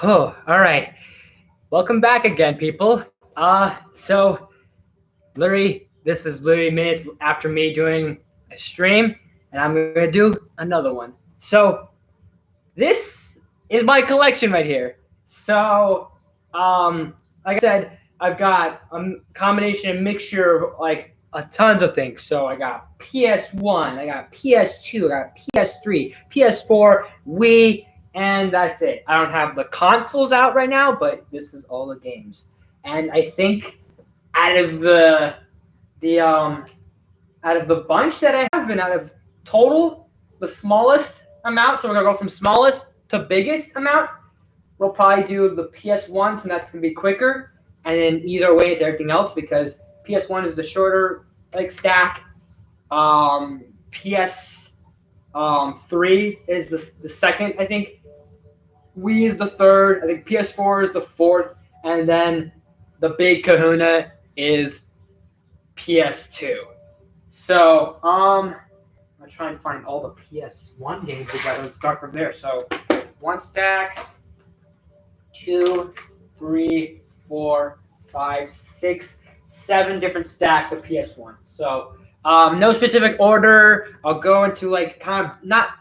Oh, all right. Welcome back again, people. So literally, this is literally minutes after me doing a stream, and I'm gonna do another one. So this is my collection right here. So, like I said, I've got a combination, a mixture of like tons of things. So I got PS1, I got PS2, I got PS3, PS4, Wii, and that's it. I don't have the consoles out right now, but this is all the games. And I think out of the out of the bunch that I have, and out of total, the smallest amount. So we're gonna go from smallest to biggest amount. We'll probably do the PS1, so that's gonna be quicker, and then ease our way into everything else because PS1 is the shorter like stack. PS three is the second, I think. Wii is the third. I think PS4 is the fourth, and then the big Kahuna is PS2. So, I'll try and find all the PS1 games together and start from there. So, one stack, 2, 3, 4, 5, 6, 7 different stacks of PS1. So, no specific order. I'll go into like kind of not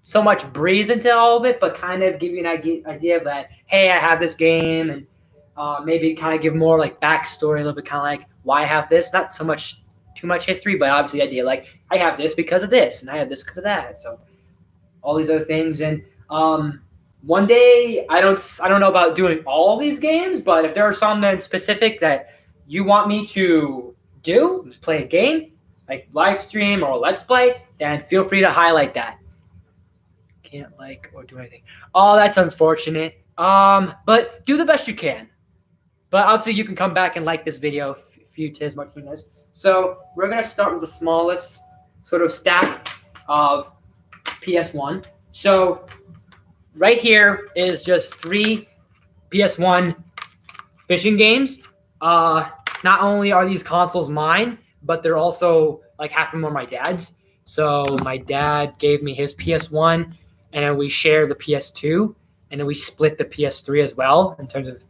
so much breeze into all of it, but kind of give you an idea of that. Hey, I have this game, and maybe kind of give more like backstory, a little bit kind of like why I have this. Not so much too much history, but obviously the idea like I have this because of this, and I have this because of that. So all these other things, and one day I don't know about doing all these games, but if there are some that specific that you want me to do, play a game like live stream or let's play, then feel free to highlight that. Can't like or do anything. Oh, that's unfortunate. But do the best you can. But obviously you can come back and like this video, Futiz Martinez. So we're gonna start with the smallest sort of stack of PS1. So right here is just 3 PS1 fishing games. Not only are these consoles mine, but they're also like half of them are my dad's. So my dad gave me his PS1, and then we share the PS2, and then we split the PS3 as well in terms of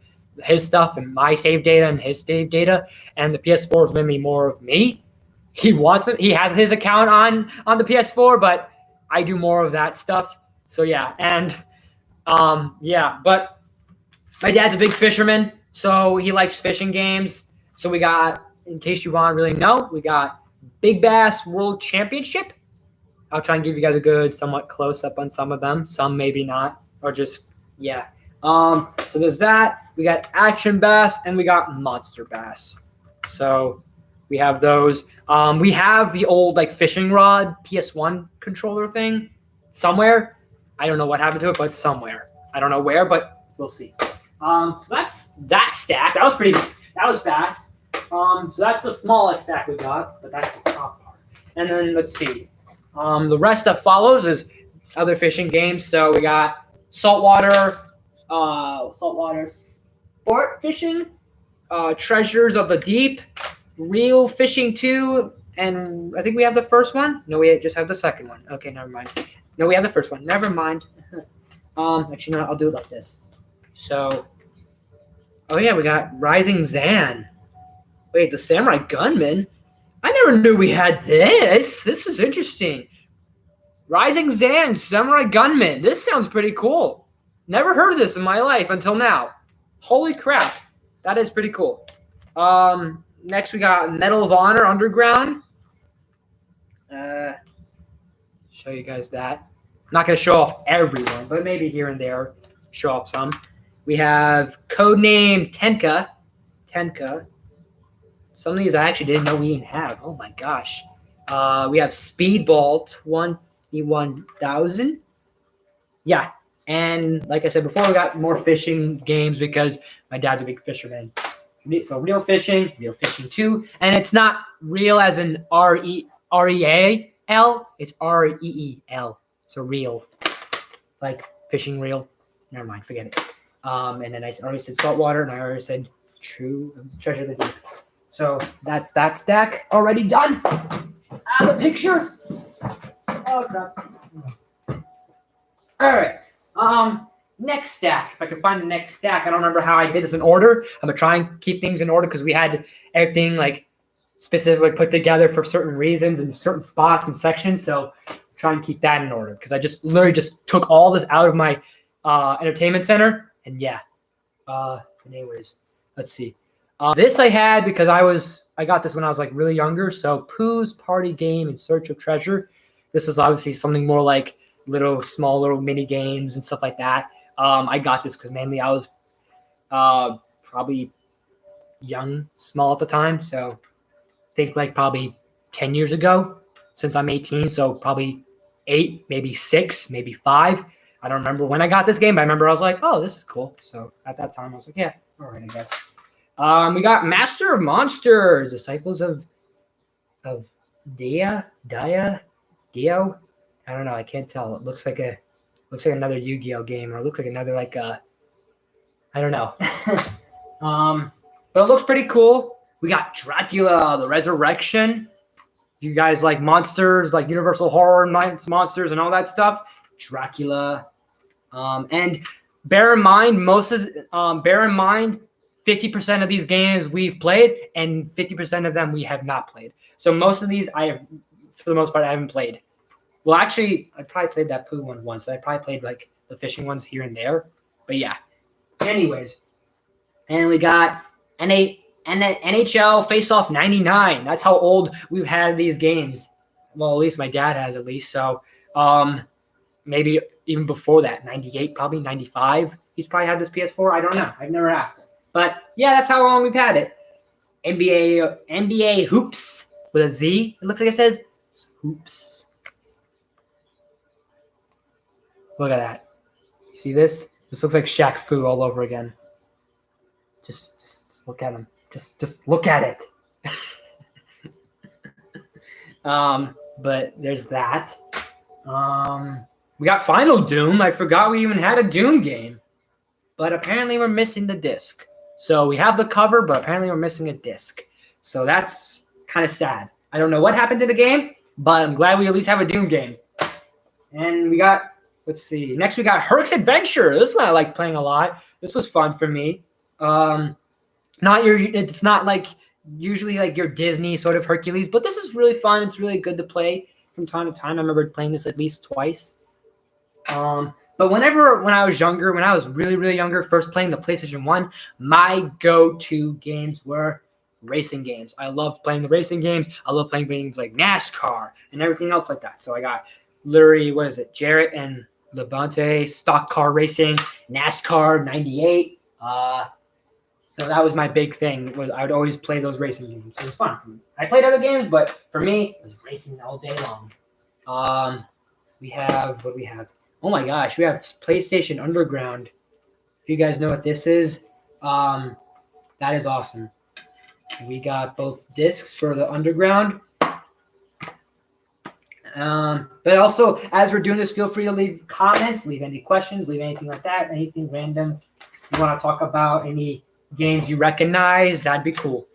his stuff and my save data and his save data. And the PS4 is mainly more of me. He wants it. He has his account on the PS4, but I do more of that stuff. So yeah, and yeah, but my dad's a big fisherman, so he likes fishing games. So we got, in case you want to really know, we got Big Bass World Championship. I'll try and give you guys a good, somewhat close up on some of them. Some maybe not, or just yeah. So there's that. We got Action Bass and we got Monster Bass. So we have those. We have the old like fishing rod PS1 controller thing somewhere. I don't know what happened to it, but somewhere. I don't know where, but we'll see. So that's that stack. That was fast. So that's the smallest stack we got, but that's the top part. And then let's see. The rest that follows is other fishing games. So we got saltwater sport fishing, Treasures of the Deep, Reel Fishing 2, and I think we have the first one. No, we just have the second one. Okay, never mind. No, we have the first one. Never mind. Actually, no, I'll do it like this. So, oh yeah, we got Rising Zan. Wait, the Samurai Gunman? I never knew we had this. This is interesting. Rising Zan, Samurai Gunman. This sounds pretty cool. Never heard of this in my life until now. Holy crap. That is pretty cool. Next we got Medal of Honor Underground. Show you guys that. I'm not going to show off everyone, but maybe here and there show off some. We have Codename Tenka. Some of these I actually didn't know we even have. Oh my gosh. We have Speedball 21,000. Yeah. And like I said before, we got more fishing games because my dad's a big fisherman. So Reel Fishing 2. And it's not real as in R-E-A-L. It's R-E-E-L. So real. Like fishing reel. Never mind. Forget it. And then I already said saltwater, and I already said Treasure of the Deep. So that's that stack already done. Out of the picture. Oh crap. All right. next stack. If I can find the next stack, I don't remember how I did this in order. I'm gonna try and keep things in order because we had everything like specifically put together for certain reasons and certain spots and sections. So try and keep that in order because I just literally just took all this out of my entertainment center and yeah. Anyways, let's see. This I had because I got this when I was like really younger. So Pooh's Party Game in Search of Treasure. This is obviously something more like small little mini games and stuff like that. I got this because mainly I was probably small at the time. So think like probably 10 years ago since I'm 18. So probably 8, maybe 6, maybe 5. I don't remember when I got this game, but I remember I was like, oh, this is cool. So at that time I was like, yeah, all right, I guess. We got Master of Monsters, Disciples of Dio. I don't know. I can't tell. It looks like another Yu-Gi-Oh game, or it looks like another I don't know. But it looks pretty cool. We got Dracula, the Resurrection. You guys like monsters, like Universal Horror monsters and all that stuff. Dracula. And bear in mind, 50% of these games we've played, and 50% of them we have not played. So most of these for the most part, I haven't played. Well, actually, I probably played that Pooh one once. I probably played like the fishing ones here and there. But yeah. Anyways. And we got NHL Face-Off 99. That's how old we've had these games. Well, at least my dad has at least. So maybe even before that, 98, probably 95. He's probably had this PS4. I don't know. I've never asked him. But yeah, that's how long we've had it. NBA Hoops with a Z. It looks like it says Hoops. Look at that. You see this? This looks like Shaq Fu all over again. Just look at him. Just look at it. But there's that. We got Final Doom. I forgot we even had a Doom game. But apparently we're missing the disc. So we have the cover, but apparently we're missing a disc. So that's kind of sad. I don't know what happened to the game, but I'm glad we at least have a Doom game. And we got, let's see. Next we got Herc's Adventure. This one I like playing a lot. This was fun for me. It's not like usually like your Disney sort of Hercules, but this is really fun. It's really good to play from time to time. I remember playing this at least twice. But when I was younger, when I was really, really younger, first playing the PlayStation 1, my go-to games were racing games. I loved playing the racing games. I love playing games like NASCAR and everything else like that. So I got literally, Jarrett and Levante, stock car racing, NASCAR 98. So that was my big thing. I would always play those racing games. It was fun. I played other games, but for me, it was racing all day long. What do we have? Oh my gosh, we have PlayStation Underground. If you guys know what this is, that is awesome. We got both discs for the Underground. But also, as we're doing this, feel free to leave comments, leave any questions, leave anything like that, anything random you want to talk about, any games you recognize, that'd be cool.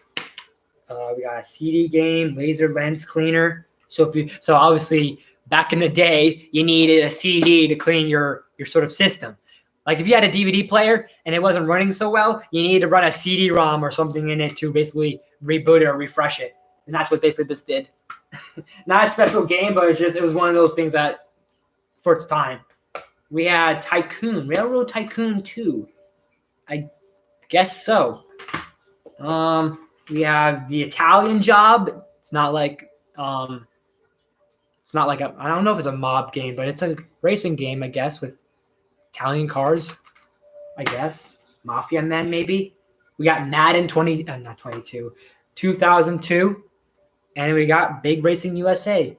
We got a CD game, laser lens cleaner. So obviously back in the day, you needed a CD to clean your sort of system. Like if you had a DVD player and it wasn't running so well, you needed to run a CD-ROM or something in it to basically reboot it or refresh it. And that's what basically this did. Not a special game, but it was one of those things that for its time. We had Railroad Tycoon 2. I guess so. We have The Italian Job. It's not like I don't know if it's a mob game, but it's a racing game, I guess, with Italian cars. I guess Mafia Men maybe. We got Madden 2002, and we got Big Racing USA.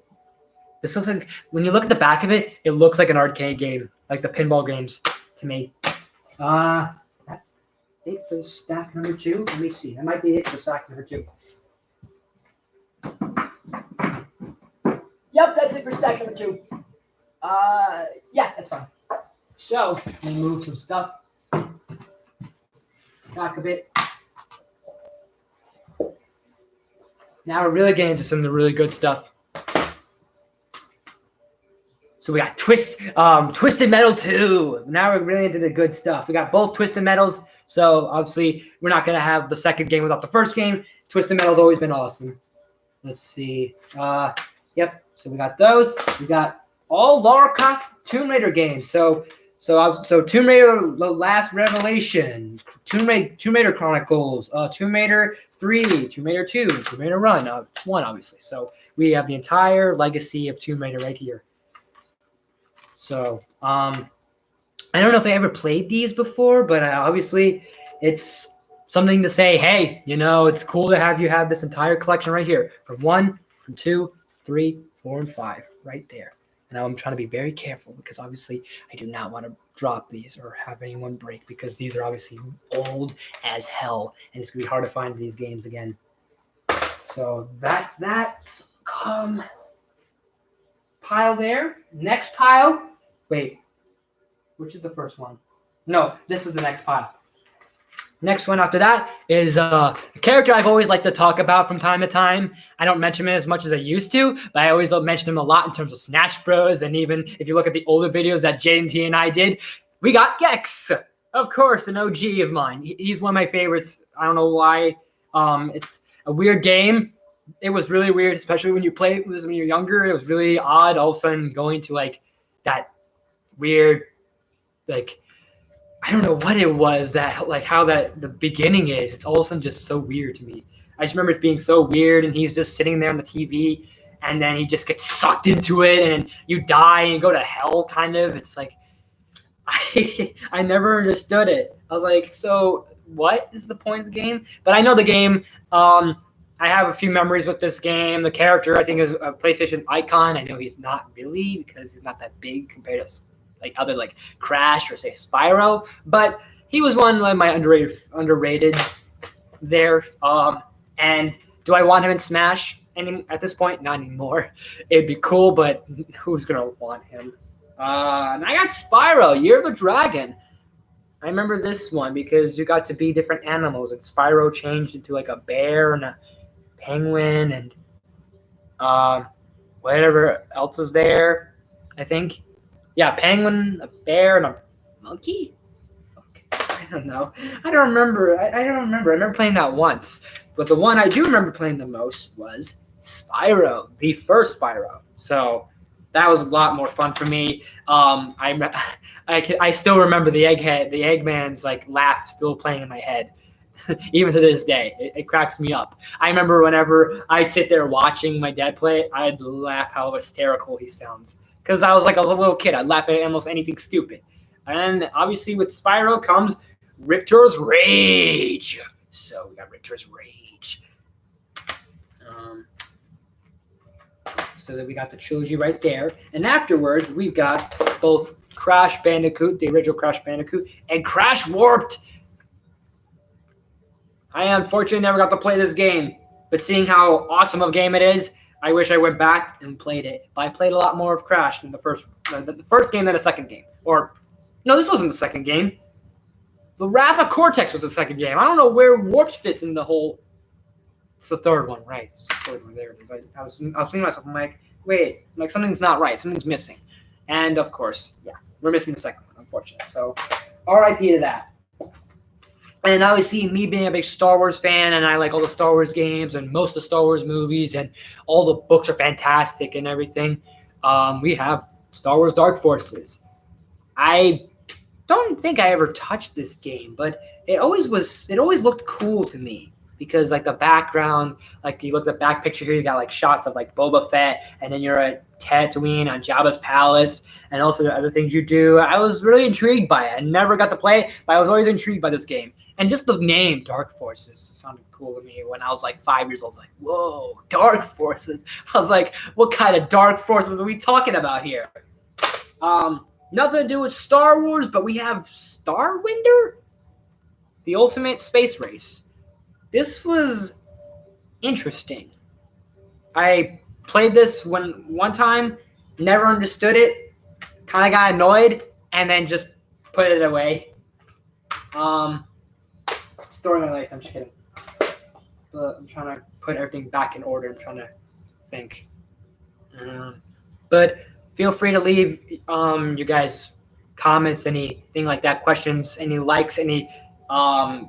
This looks like, when you look at the back of it, it looks like an arcade game, like the pinball games to me. It for stack number 2. Let me see. That might be it for stack number 2. Yep, that's it for stack number 2. Yeah, that's fine. So, let me move some stuff back a bit. Now we're really getting into some of the really good stuff. So we got Twisted Metal 2. Now we're really into the good stuff. We got both Twisted Metals. So obviously we're not gonna have the second game without the first game. Twisted Metal's always been awesome. Let's see. Yep. So we got those. We got all Lara Croft Tomb Raider games. So Tomb Raider: The Last Revelation, Tomb Raider Chronicles, Tomb Raider 3, Tomb Raider 2, Tomb Raider Run, 1 obviously. So we have the entire legacy of Tomb Raider right here. So I don't know if I ever played these before, but obviously it's something to say, hey, it's cool to have you have this entire collection right here from 1, from 2, 3, 4, and 5 right there. And I'm trying to be very careful because obviously I do not want to drop these or have anyone break because these are obviously old as hell and it's going to be hard to find these games again. So that's that pile there. Next pile. Wait, which is the first one? No, this is the next pile. Next one after that is a character I've always liked to talk about from time to time. I don't mention him as much as I used to, but I always mention him a lot in terms of Smash Bros. And even if you look at the older videos that JT and I did, we got Gex. Of course, an OG of mine. He's one of my favorites. I don't know why. It's a weird game. It was really weird, especially when you play it when you're younger. It was really odd all of a sudden going to like that weird, like, I don't know what it was that like how that the beginning is. It's all of a sudden just so weird to me. I just remember it being so weird and he's just sitting there on the TV and then he just gets sucked into it and you die and go to hell kind of. It's like I never understood it. I was like, so what is the point of the game? But I know the game. I have a few memories with this game. The character I think is a PlayStation icon. I know he's not really because he's not that big compared to like other like Crash or say Spyro, but he was one of my underrated there. And do I want him in Smash at this point? Not anymore. It'd be cool, but who's gonna want him? And I got Spyro, Year of the Dragon. I remember this one because you got to be different animals, and Spyro changed into like a bear and a penguin and whatever else is there, I think. Yeah, penguin, a bear, and a monkey? Fuck. I don't know. I don't remember. I don't remember. I remember playing that once. But the one I do remember playing the most was Spyro, the first Spyro. So that was a lot more fun for me. I still remember the Eggman's like laugh still playing in my head. Even to this day, it cracks me up. I remember whenever I'd sit there watching my dad play it, I'd laugh how hysterical he sounds. Because I was a little kid. I'd laugh at almost anything stupid. And obviously with Spyro comes Riptor's Rage. So we got Riptor's Rage. So then we got the trilogy right there. And afterwards, we've got both Crash Bandicoot, the original Crash Bandicoot, and Crash Warped. I unfortunately never got to play this game. But seeing how awesome of a game it is, I wish I went back and played it. But I played a lot more of Crash than the first game than the second game. Or, no, this wasn't the second game. The Wrath of Cortex was the second game. I don't know where Warped fits in the whole. It's the third one, right? It's the third one. There it is. I was thinking to myself, I'm like, wait, like something's not right. Something's missing. And of course, yeah, we're missing the second one, unfortunately. So, RIP to that. And obviously, me being a big Star Wars fan, and I like all the Star Wars games and most of the Star Wars movies, and all the books are fantastic and everything. We have Star Wars Dark Forces. I don't think I ever touched this game, but it always looked cool to me because like the background, like you look at the back picture here, you got like shots of like Boba Fett, and then you're at Tatooine on Jabba's palace, and also the other things you do. I was really intrigued by it. I never got to play it, but I was always intrigued by this game. And just the name Dark Forces sounded cool to me when I was like 5 years old. I was like, whoa, Dark Forces. I was like, what kind of Dark Forces are we talking about here? Nothing to do with Star Wars, but we have Starwinder, the ultimate space race. This was interesting. I played this one time, never understood it, kind of got annoyed, and then just put it away. Story of my life. I'm just kidding. But I'm trying to put everything back in order. I'm trying to think. But feel free to leave you guys comments, anything like that, questions, any likes, any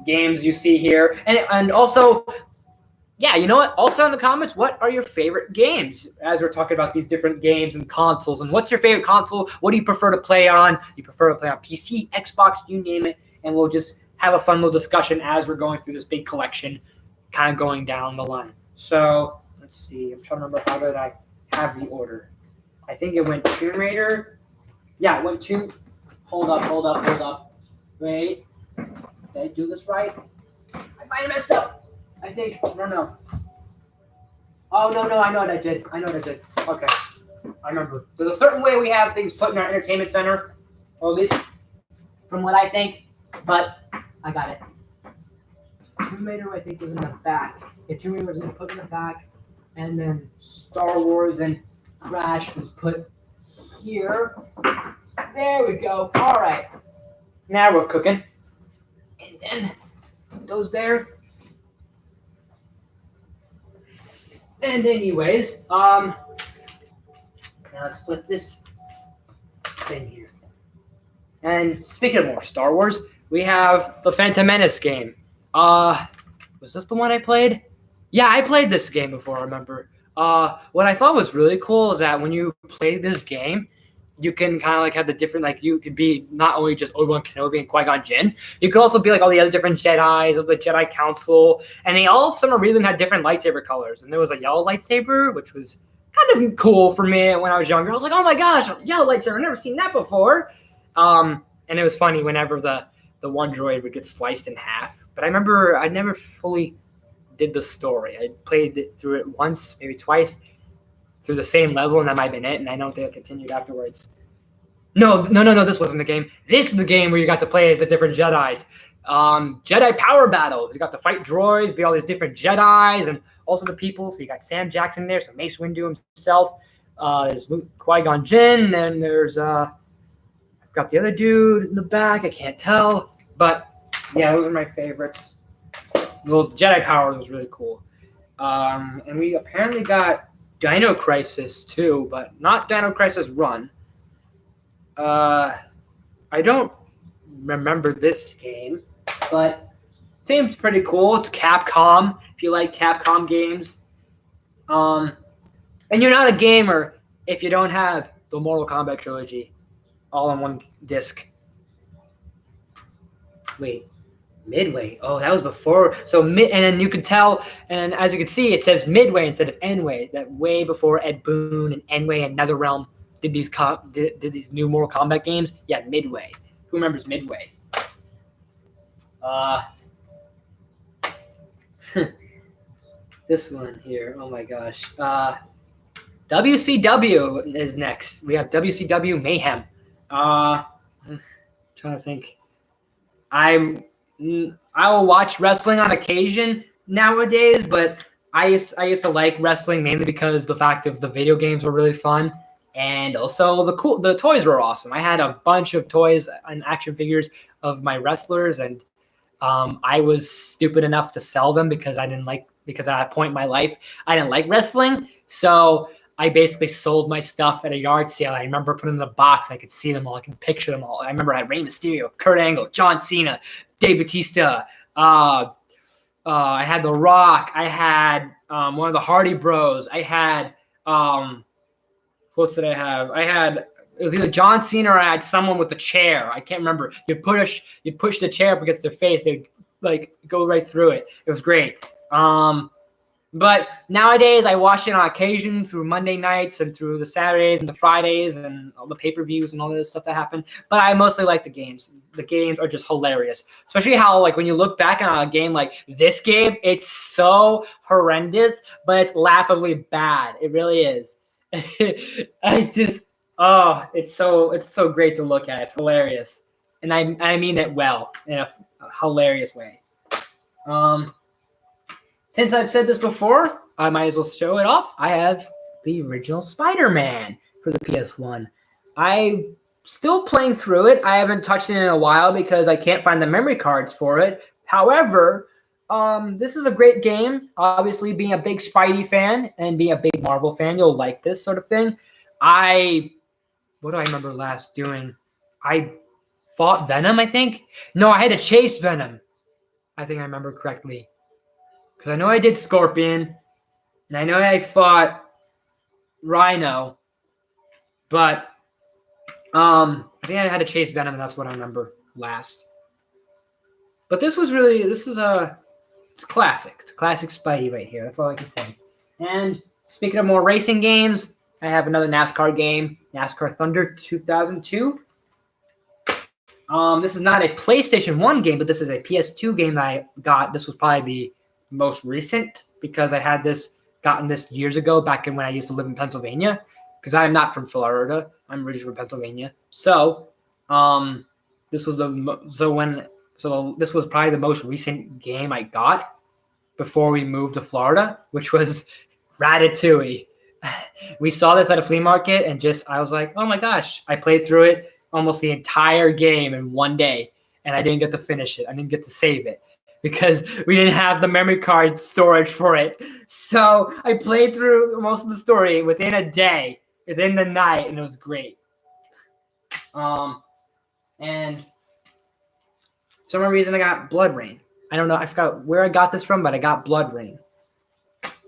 games you see here, and also, yeah, you know what? Also in the comments, what are your favorite games? As we're talking about these different games and consoles, and what's your favorite console? What do you prefer to play on? You prefer to play on PC, Xbox, you name it, and we'll just have a fun little discussion as we're going through this big collection, kind of going down the line. So let's see. I'm trying to remember how did I have the order. I think it went Tomb Raider. Yeah, it went Tomb. Hold up. Wait, did I do this right? I might have messed up. I think, no. Oh, no, I know what I did. Okay, I remember. There's a certain way we have things put in our entertainment center, or at least from what I think, but I got it. Tomb Raider, I think, was in the back. Yeah, Tomb Raider was put in the back, and then Star Wars and Crash was put here. There we go. All right. Now we're cooking. And then put those there. And anyways, now let's flip this thing here. And speaking of more Star Wars, we have the Phantom Menace game. Was this the one I played? Yeah, I played this game before, I remember. What I thought was really cool is that when you play this game, you can kind of like have the different, like you could be not only just Obi-Wan Kenobi and Qui-Gon Jinn, you could also be like all the other different Jedis of the Jedi Council, and they all, for some reason, had different lightsaber colors. And there was a yellow lightsaber, which was kind of cool for me when I was younger. I was like, oh my gosh, yellow lightsaber, I've never seen that before. And it was funny whenever the one droid would get sliced in half. But I remember I never fully did the story. I played it through it once, maybe twice, through the same level, and that might have been it, and I don't think I continued afterwards. No, this wasn't the game. This is the game where you got to play as the different Jedis. Jedi power battles. You got to fight droids, be all these different Jedis, and also the people. So you got Sam Jackson there, so Mace Windu himself. There's Qui-Gon Jinn, and there's I've got the other dude in the back. I can't tell, but yeah, those are my favorites. The Jedi Power was really cool. And we apparently got Dino Crisis too, but not Dino Crisis Run. I don't remember this game, but seems pretty cool. It's Capcom, if you like Capcom games. And you're not a gamer if you don't have the Mortal Kombat trilogy all on one disc. Wait. Midway. Oh, that was before. So and then you could tell, and as you can see, it says Midway instead of Enway. That way before Ed Boon and Enway and NetherRealm did these new Mortal Kombat games. Yeah, Midway. Who remembers Midway? This one here. Oh my gosh. WCW is next. We have WCW Mayhem. I'm trying to think. I will watch wrestling on occasion nowadays, but I used to like wrestling mainly because the fact of the video games were really fun, and also the toys were awesome. I had a bunch of toys and action figures of my wrestlers, and I was stupid enough to sell them because at that point in my life I didn't like wrestling, so I basically sold my stuff at a yard sale. I remember putting them in the box. I could see them all. I can picture them all. I remember I had Rey Mysterio, Kurt Angle, John Cena, Dave Bautista. I had The Rock. I had one of the Hardy Bros. I had what did I have? It was either John Cena or I had someone with a chair. I can't remember. You'd push the chair up against their face. They'd like go right through it. It was great. But nowadays I watch it on occasion through Monday nights and through the Saturdays and the Fridays and all the pay-per-views and all this stuff that happened. But I mostly like the games. The games are just hilarious. Especially how, like, when you look back on a game like this game, it's so horrendous, but it's laughably bad. It really is. It's so great to look at. It's hilarious. And I mean it well, in a hilarious way. Since I've said this before, I might as well show it off. I have the original Spider-Man for the PS1. I'm still playing through it. I haven't touched it in a while because I can't find the memory cards for it. However, this is a great game. Obviously, being a big Spidey fan and being a big Marvel fan, you'll like this sort of thing. I what do I remember last doing? I fought Venom, I think. No, I had to chase Venom. I think I remember correctly. Because I know I did Scorpion, and I know I fought Rhino, but I think I had to chase Venom, and that's what I remember last. But this is it's classic. It's a classic Spidey right here. That's all I can say. And speaking of more racing games, I have another NASCAR game, NASCAR Thunder 2002. This is not a PlayStation 1 game, but this is a PS2 game that I got. This was probably the most recent because I had gotten this years ago, back in when I used to live in Pennsylvania, because I am not from Florida. I'm originally from Pennsylvania. So, this was this was probably the most recent game I got before we moved to Florida, which was Ratatouille. We saw this at a flea market, and I was like, oh my gosh! I played through it almost the entire game in one day, and I didn't get to finish it. I didn't get to save it because we didn't have the memory card storage for it. So I played through most of the story within a day, within the night, and it was great. And for some reason I got Blood Rain. I don't know. I forgot where I got this from, but I got Blood Rain.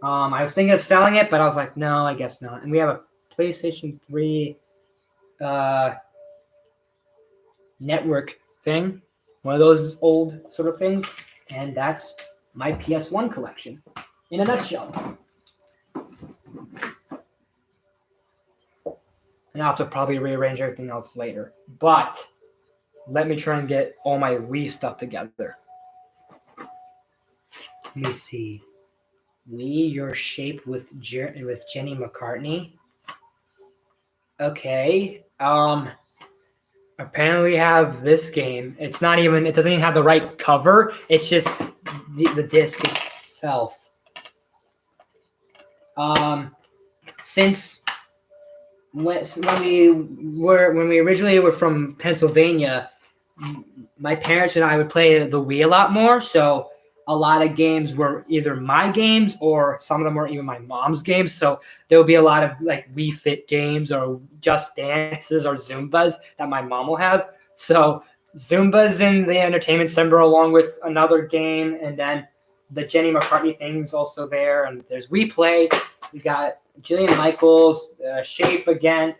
I was thinking of selling it, but I was like, no, I guess not. And we have a PlayStation 3 network thing, one of those old sort of things, and that's my PS1 collection in a nutshell. And I'll have to probably rearrange everything else later, but let me try and get all my Wii stuff together. Let me see. Wii, Your Shape with Jenny McCartney. Okay. Apparently we have this game. It doesn't even have the right cover. It's just the disc itself. Since when we originally were from Pennsylvania, my parents and I would play the Wii a lot more. So a lot of games were either my games or some of them were even my mom's games. So there would be a lot of like Wii Fit games or Just Dances or Zumbas that my mom will have. So Zumba's in the entertainment center along with another game, and then the Jenny McCartney thing's also there. And there's Wii Play. We got Jillian Michaels, Shape again.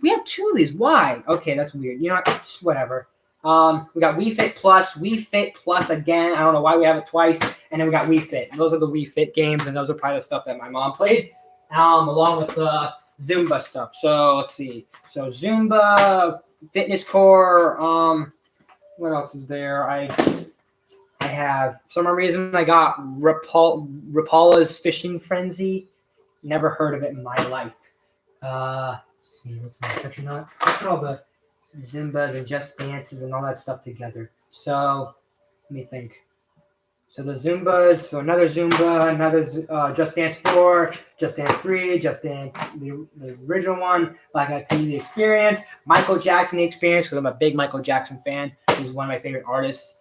We have two of these. Why? Okay, that's weird. You know what? Just whatever. We got Wii Fit Plus again. I don't know why we have it twice. And then we got Wii Fit. Those are the Wii Fit games, and those are probably the stuff that my mom played, along with the Zumba stuff. So let's see. So Zumba, Fitness Core. What else is there? I have, for some reason, I got Rapala's Fishing Frenzy. Never heard of it in my life. Let's see, what's that? Actually, not. Look at all the Zumbas and Just Dances and all that stuff together. So let me think. So the Zumbas, so another Zumba, another Just Dance 4, Just Dance 3, Just Dance, the original one, Black Eyed Peas, The Experience, Michael Jackson, The Experience, because I'm a big Michael Jackson fan. He's one of my favorite artists,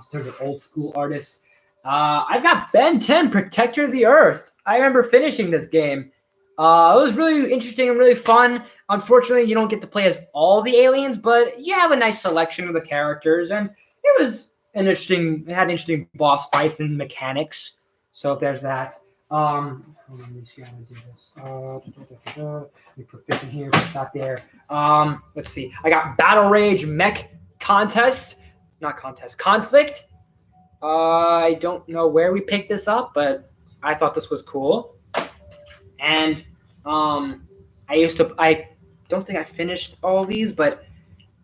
sort of old school artists. I've got Ben 10, Protector of the Earth. I remember finishing this game. It was really interesting and really fun. Unfortunately, you don't get to play as all the aliens, but you have a nice selection of the characters, and it was it had interesting boss fights and mechanics. So there's that. Let me see how I do this. Be proficient here, but not there. Let's see. I got Battle Rage Mech Conflict. I don't know where we picked this up, but I thought this was cool. And I don't think I finished all these, but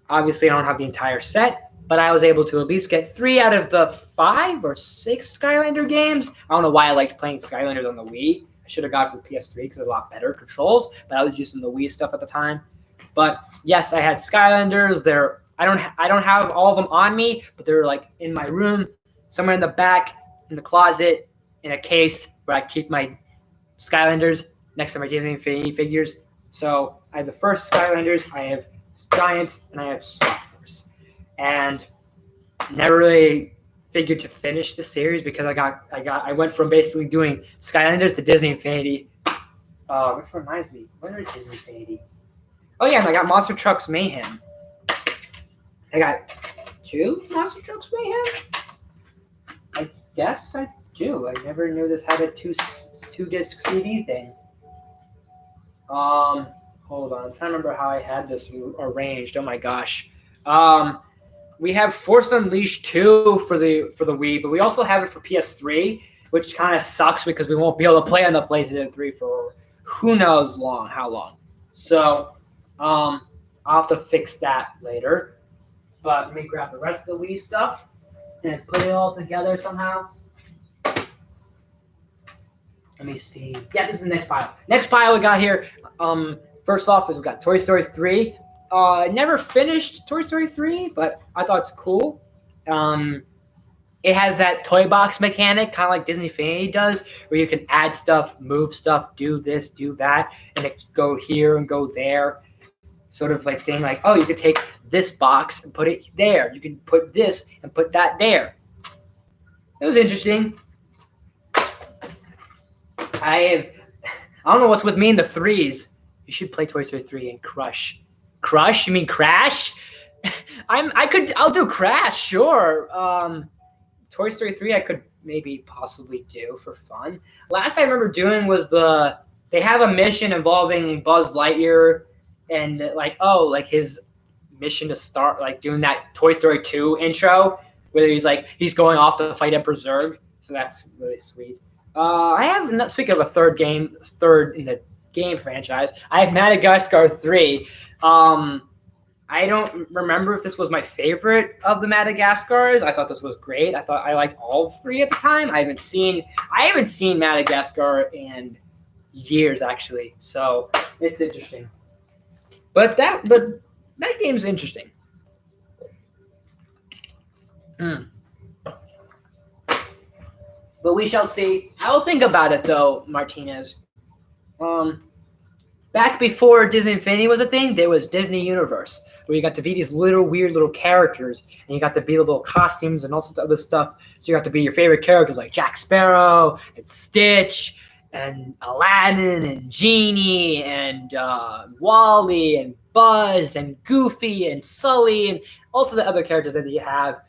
obviously I don't have the entire set, but I was able to at least get 3 out of the 5 or 6 Skylander games. I don't know why I liked playing Skylanders on the Wii. I should have got it for PS3 because it's a lot better controls, but I was using the Wii stuff at the time. But yes, I had Skylanders. I don't have all of them on me, but they're like in my room, somewhere in the back, in the closet, in a case where I keep my Skylanders next to my Disney Infinity figures. So I have the first Skylanders, I have Giants, and I have Swap Force. And never really figured to finish the series because I went from basically doing Skylanders to Disney Infinity. Which reminds me, when is Disney Infinity? Oh yeah, and I got Monster Trucks Mayhem. I got 2 Monster Trucks Mayhem. I guess I do. I never knew this had a two disc CD thing. Hold on. I'm trying to remember how I had this arranged. Oh my gosh. We have Force Unleashed 2 for the Wii, but we also have it for PS3, which kind of sucks because we won't be able to play on the PlayStation 3 for who knows how long. So, I'll have to fix that later. But let me grab the rest of the Wii stuff and put it all together somehow. Let me see. Yeah, this is the next pile. Next pile we got here. First off is we got Toy Story 3. I never finished Toy Story 3, but I thought it's cool. It has that toy box mechanic, kind of like Disney Infinity does, where you can add stuff, move stuff, do this, do that, and it go here and go there. Sort of like thing like, oh, you could take this box and put it there. You can put this and put that there. It was interesting. I don't know what's with me in the 3s. You should play Toy Story 3 and Crush. Crush? You mean Crash? I'll do Crash, sure. Toy Story 3 I could maybe possibly do for fun. Last I remember doing was they have a mission involving Buzz Lightyear and like his mission to start like doing that Toy Story 2 intro where he's going off to fight Emperor Zurg. So that's really sweet. I have, speaking of a third in the game franchise, I have Madagascar 3. I don't remember if this was my favorite of the Madagascars. I thought this was great. I liked all 3 at the time. I haven't seen Madagascar in years actually, so it's interesting. But that game's interesting. But we shall see. I will think about it though, Martinez. Back before Disney Infinity was a thing, there was Disney Universe, where you got to be these weird little characters, and you got to be the little costumes and all sorts of other stuff. So you got to be your favorite characters like Jack Sparrow and Stitch and Aladdin and Genie and Wally and Buzz and Goofy and Sully and also the other characters that you have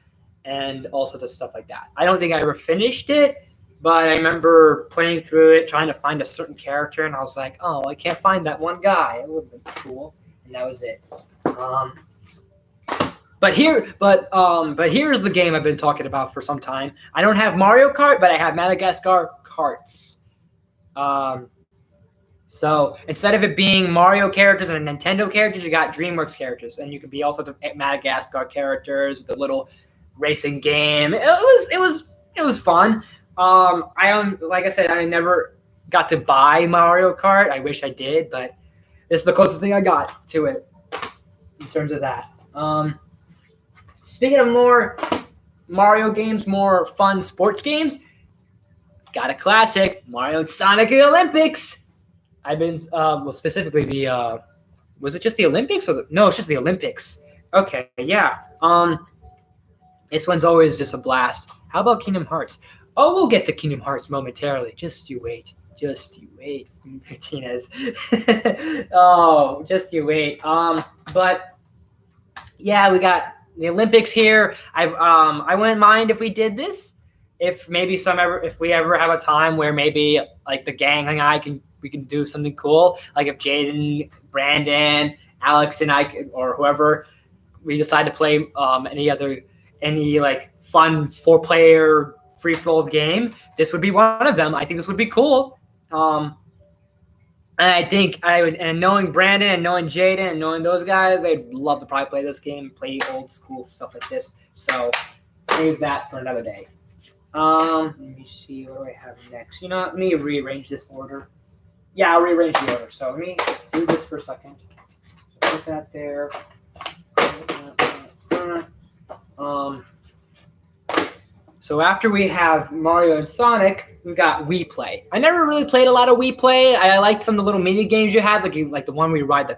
and all sorts of stuff like that. I don't think I ever finished it, but I remember playing through it, trying to find a certain character, and I was like, oh, I can't find that one guy. It would have been cool. And that was it. But here's the game I've been talking about for some time. I don't have Mario Kart, but I have Madagascar Karts. So instead of it being Mario characters and Nintendo characters, you got DreamWorks characters, and you can be also the Madagascar characters with the little racing game. It was fun. Like I said, I never got to buy Mario Kart. I wish I did, but this is the closest thing I got to it in terms of that. Speaking of more Mario games, more fun sports games, got a classic, Mario and Sonic Olympics. I've been, specifically was it just the Olympics? No, it's just the Olympics. Okay, yeah. This one's always just a blast. How about Kingdom Hearts? Oh, we'll get to Kingdom Hearts momentarily. Just you wait, Martinez. Oh, just you wait. But yeah, we got the Olympics here. I wouldn't mind if we did this. If we ever have a time where maybe like the gang and we can do something cool. Like if Jaden, Brandon, Alex, and I, or whoever, we decide to play any like fun 4-player free flow game, this would be one of them. I think this would be cool. And I think and knowing Brandon and knowing Jaden and knowing those guys, I'd love to probably play this game, play old school stuff like this. So save that for another day. Let me see, what do I have next? Let me rearrange this order. Yeah, I'll rearrange the order. So let me do this for a second. So put that there. So after we have Mario and Sonic, we got Wii Play. I never really played a lot of Wii Play. I liked some of the little mini games you had, like the one where you ride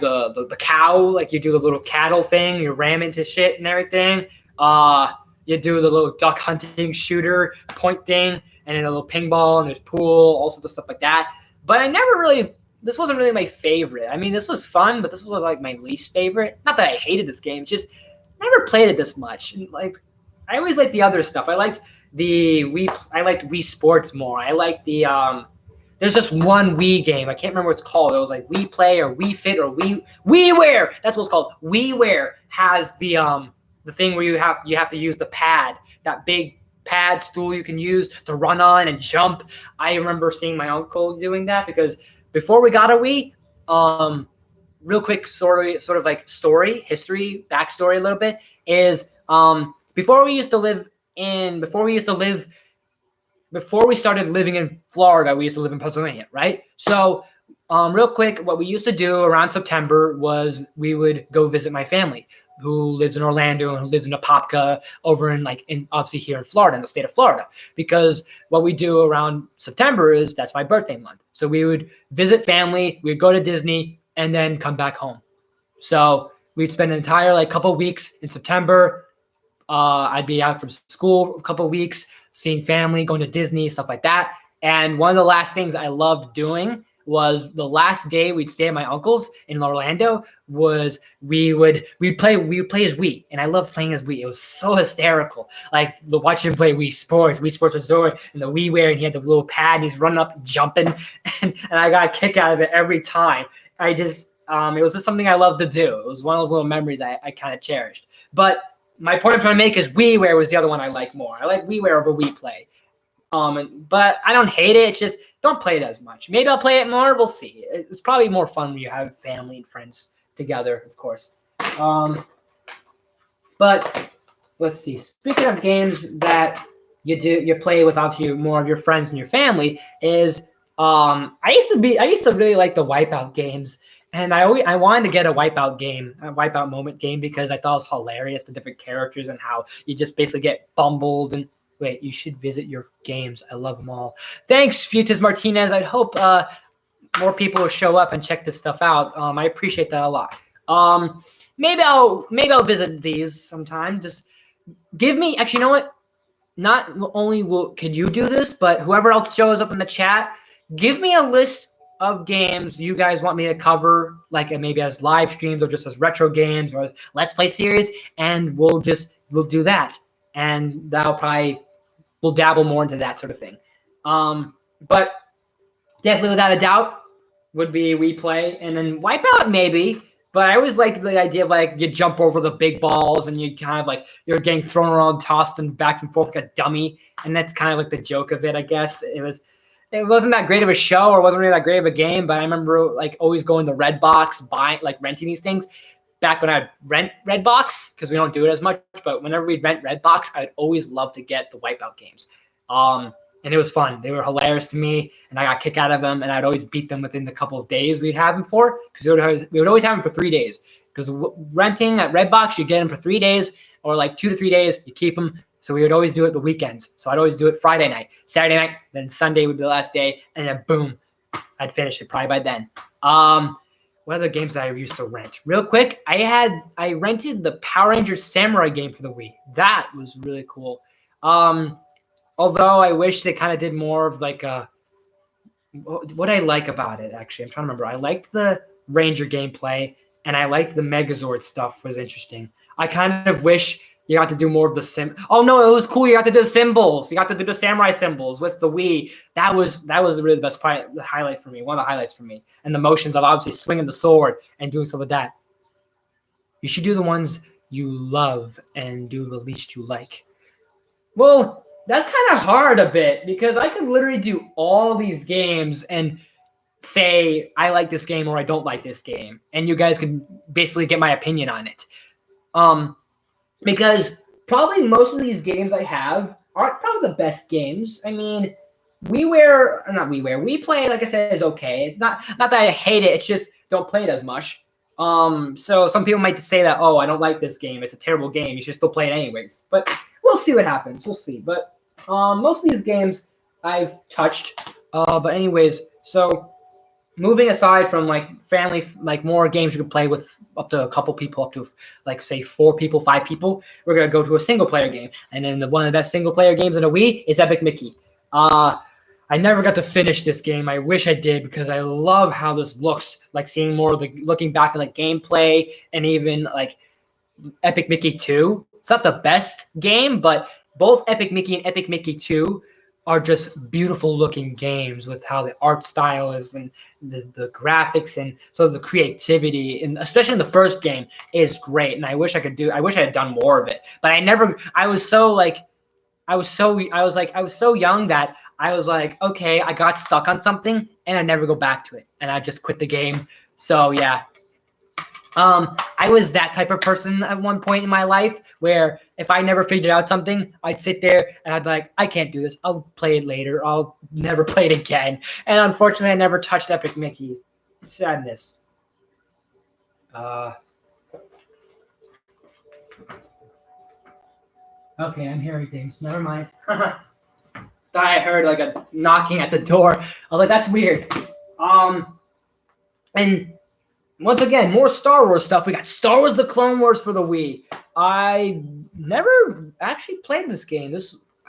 the cow, like you do the little cattle thing, you ram into shit and everything. You do the little duck hunting shooter point thing, and then a little ping ball, and there's pool, all sorts of stuff like that. But I never really this wasn't really my favorite. I mean, this was fun, but this was like my least favorite. Not that I hated this game, just never played it this much. And, like, I always liked the other stuff. I liked Wii Sports more. I liked the there's just one Wii game. I can't remember what it's called. It was like Wii Play or Wii Fit or WiiWare. That's what it's called. WiiWare has the thing where you have to use the pad, that big pad stool you can use to run on and jump. I remember seeing my uncle doing that because before we got a Wii, real quick sort of like history, backstory a little bit is before we started living in Florida, we used to live in Pennsylvania, right? So real quick, what we used to do around September was we would go visit my family who lives in Orlando and who lives in Apopka over obviously here in Florida, in the state of Florida, because what we do around September is that's my birthday month. So we would visit family, we'd go to Disney and then come back home. So we'd spend an entire couple of weeks in September. I'd be out from school a couple of weeks, seeing family, going to Disney, stuff like that. And one of the last things I loved doing was the last day we'd stay at my uncle's in Orlando was we'd play as Wii, and I loved playing as Wii. It was so hysterical. Like watching him play Wii Sports was Zoe and the WiiWare, and he had the little pad, and he's running up and jumping, and I got a kick out of it every time. It was just something I loved to do. It was one of those little memories I kind of cherished. But my point I'm trying to make is WiiWare was the other one I like more. I like WiiWare over Wii Play. But I don't hate it. It's just don't play it as much. Maybe I'll play it more. We'll see. It's probably more fun when you have family and friends together, of course. But let's see. Speaking of games that you play with obviously more of your friends and your family, is I used to really like the Wipeout games. And I wanted to get a Wipeout moment game, because I thought it was hilarious, the different characters and how you just basically get bumbled. And wait, you should visit your games. I love them all. Thanks, Futas Martinez. I hope more people will show up and check this stuff out. I appreciate that a lot. Maybe I'll visit these sometime. Just give me, actually, you know what? Not only can you do this, but whoever else shows up in the chat, give me a list of games you guys want me to cover, like maybe as live streams or just as retro games or as Let's Play series, and we'll do that. And we'll dabble more into that sort of thing. But definitely without a doubt would be Wii Play, and then Wipeout maybe. But I always like the idea of you jump over the big balls and you kind of you're getting thrown around, tossed and back and forth like a dummy. And that's kind of the joke of it, I guess. It wasn't that great of a show, or wasn't really that great of a game, but I remember always going to Redbox, buying renting these things. Back when I'd rent Redbox, because we don't do it as much, but whenever we'd rent Redbox, I'd always love to get the Wipeout games. And it was fun. They were hilarious to me, and I got a kick out of them, and I'd always beat them within the couple of days we'd have them for, because we would always have them for 3 days. Because renting at Redbox, you get them for 3 days, or 2 to 3 days, you keep them. So we would always do it the weekends. So I'd always do it Friday night, Saturday night, then Sunday would be the last day, and then boom, I'd finish it probably by then. What other games that I used to rent? Real quick, I rented the Power Rangers Samurai game for the Wii. That was really cool. Although I wish they kind of did more of what I like about it, actually. I'm trying to remember. I liked the Ranger gameplay, and I liked the Megazord stuff was interesting. I kind of wish you got to do more of the Oh no, it was cool. You got to do the symbols. You got to do the samurai symbols with the Wii. That was really the best part, the highlight for me. One of the highlights for me, and the motions of obviously swinging the sword and doing stuff like that. You should do the ones you love and do the least you like. Well, that's kind of hard a bit, because I could literally do all these games and say I like this game or I don't like this game, and you guys can basically get my opinion on it. Because probably most of these games I have aren't probably the best games. I mean, Wii Play, like I said, is okay. It's not that I hate it. It's just don't play it as much. So some people might say that, oh, I don't like this game. It's a terrible game. You should still play it anyways. But we'll see what happens. We'll see. But most of these games I've touched. But anyways, so moving aside from family, more games you can play with up to a couple people, up to say 4 people, 5 people, we're gonna go to a single player game. And then one of the best single player games in a Wii is Epic Mickey. I never got to finish this game. I wish I did because I love how this looks. Like seeing more of the looking back at like gameplay and even like Epic Mickey 2. It's not the best game, but both Epic Mickey and Epic Mickey 2 are just beautiful looking games with how the art style is and the graphics and so the creativity and especially in the first game is great. And I wish I had done more of it. But I was so young that I was like, okay, I got stuck on something and I never go back to it. And I just quit the game. So yeah. I was that type of person at one point in my life where if I never figured out something, I'd sit there and I'd be like, I can't do this. I'll play it later. I'll never play it again. And unfortunately, I never touched Epic Mickey. Sadness. Okay, I'm hearing things. Never mind. Thought I heard like a knocking at the door. I was like, that's weird. And once again, more Star Wars stuff. We got Star Wars: The Clone Wars for the Wii. I never actually played this game.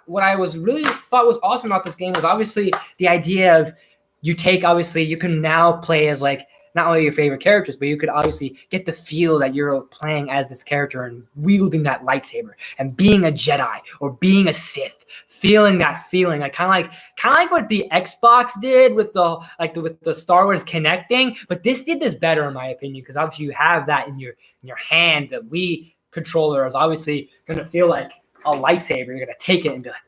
What I was really thought was awesome about this game was obviously the idea of you can now play as like not only your favorite characters, but you could obviously get the feel that you're playing as this character and wielding that lightsaber and being a Jedi or being a Sith. Feeling that feeling, like kind of like what the Xbox did with the Star Wars connecting, but this did this better in my opinion because obviously you have that in your hand. The Wii controller is obviously going to feel like a lightsaber. You're going to take it and be like,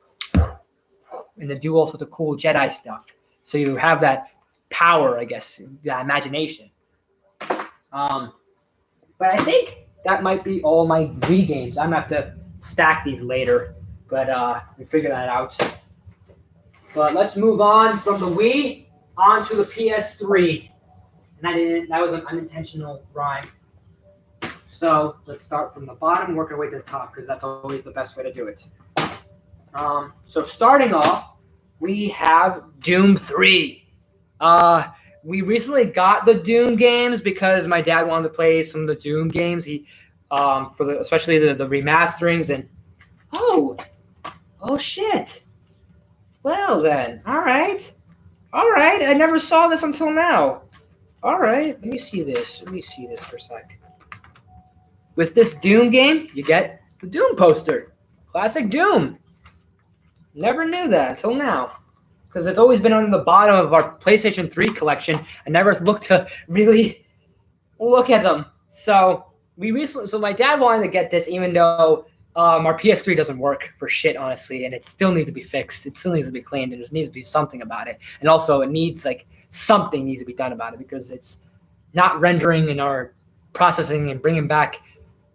and then do all sorts of cool Jedi stuff. So you have that power, I guess, that imagination. But I think that might be all my Wii games. I'm gonna have to stack these later. But we figured that out. But let's move on from the Wii onto the PS3. And that was an unintentional rhyme. So let's start from the bottom, work our way to the top, because that's always the best way to do it. So starting off, we have Doom 3. We recently got the Doom games because my dad wanted to play some of the Doom games. Especially the remasterings and Oh shit. Well then, all right. I never saw this until now. All right, let me see this for a sec. With this Doom game, you get the Doom poster. Classic Doom. Never knew that until now. Because it's always been on the bottom of our PlayStation 3 collection. I never looked to really look at them. So my dad wanted to get this even though our PS3 doesn't work for shit, honestly, and it still needs to be fixed. It still needs to be cleaned. And there needs to be something about it. And also, it needs something needs to be done about it because it's not rendering and our processing and bringing back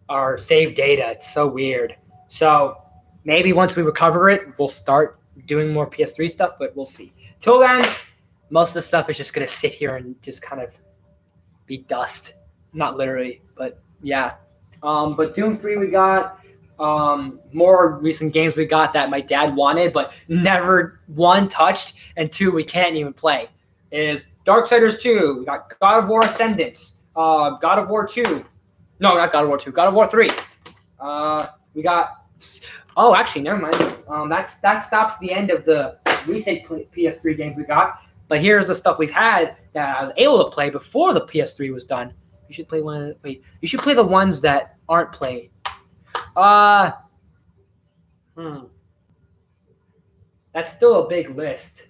our saved data. It's so weird. So maybe once we recover it, we'll start doing more PS3 stuff, but we'll see. Till then, most of the stuff is just gonna sit here and just kind of be dust. Not literally, but yeah. But Doom 3 we got. More recent games we got that my dad wanted, but never one touched, and two we can't even play. Is Darksiders 2. We got God of War Ascendance. God of War 2. No, not God of War 2. God of War 3. We got. Oh, actually, never mind. That stops the end of the recent PS3 games we got. But here's the stuff we've had that I was able to play before the PS3 was done. You should play you should play the ones that aren't played. That's still a big list.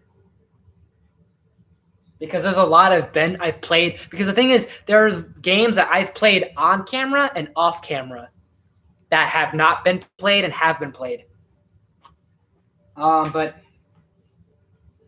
Because there's a lot I've played. Because the thing is, there's games that I've played on camera and off camera that have not been played and have been played. But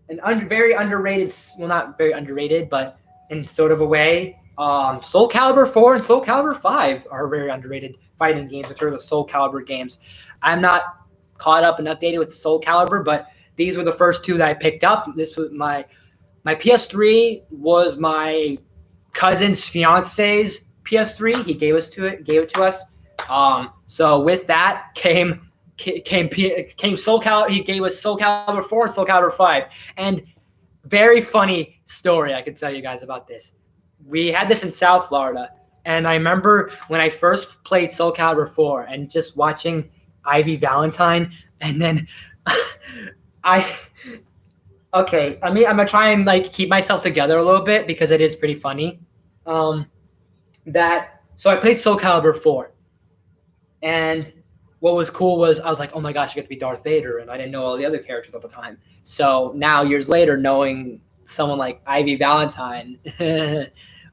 very underrated, well, not very underrated, but in sort of a way, Soul Calibur 4 and Soul Calibur 5 are very underrated fighting games, which are the Soul Calibur games. I'm not caught up and updated with Soul Calibur, but these were the first two that I picked up. This was my PS3 was my cousin's fiance's PS3. He gave it to us. So with that came Soul Calibur. He gave us Soul Calibur 4 and Soul Calibur 5. And very funny story I can tell you guys about this. We had this in South Florida, and I remember when I first played Soul Calibur 4 and just watching Ivy Valentine, and then Okay, I mean, I'm gonna try and like keep myself together a little bit because it is pretty funny. Um, so I played Soul Calibur 4, and what was cool was I was like, oh my gosh, I get to be Darth Vader, and I didn't know all the other characters at the time. So now years later, knowing someone like Ivy Valentine,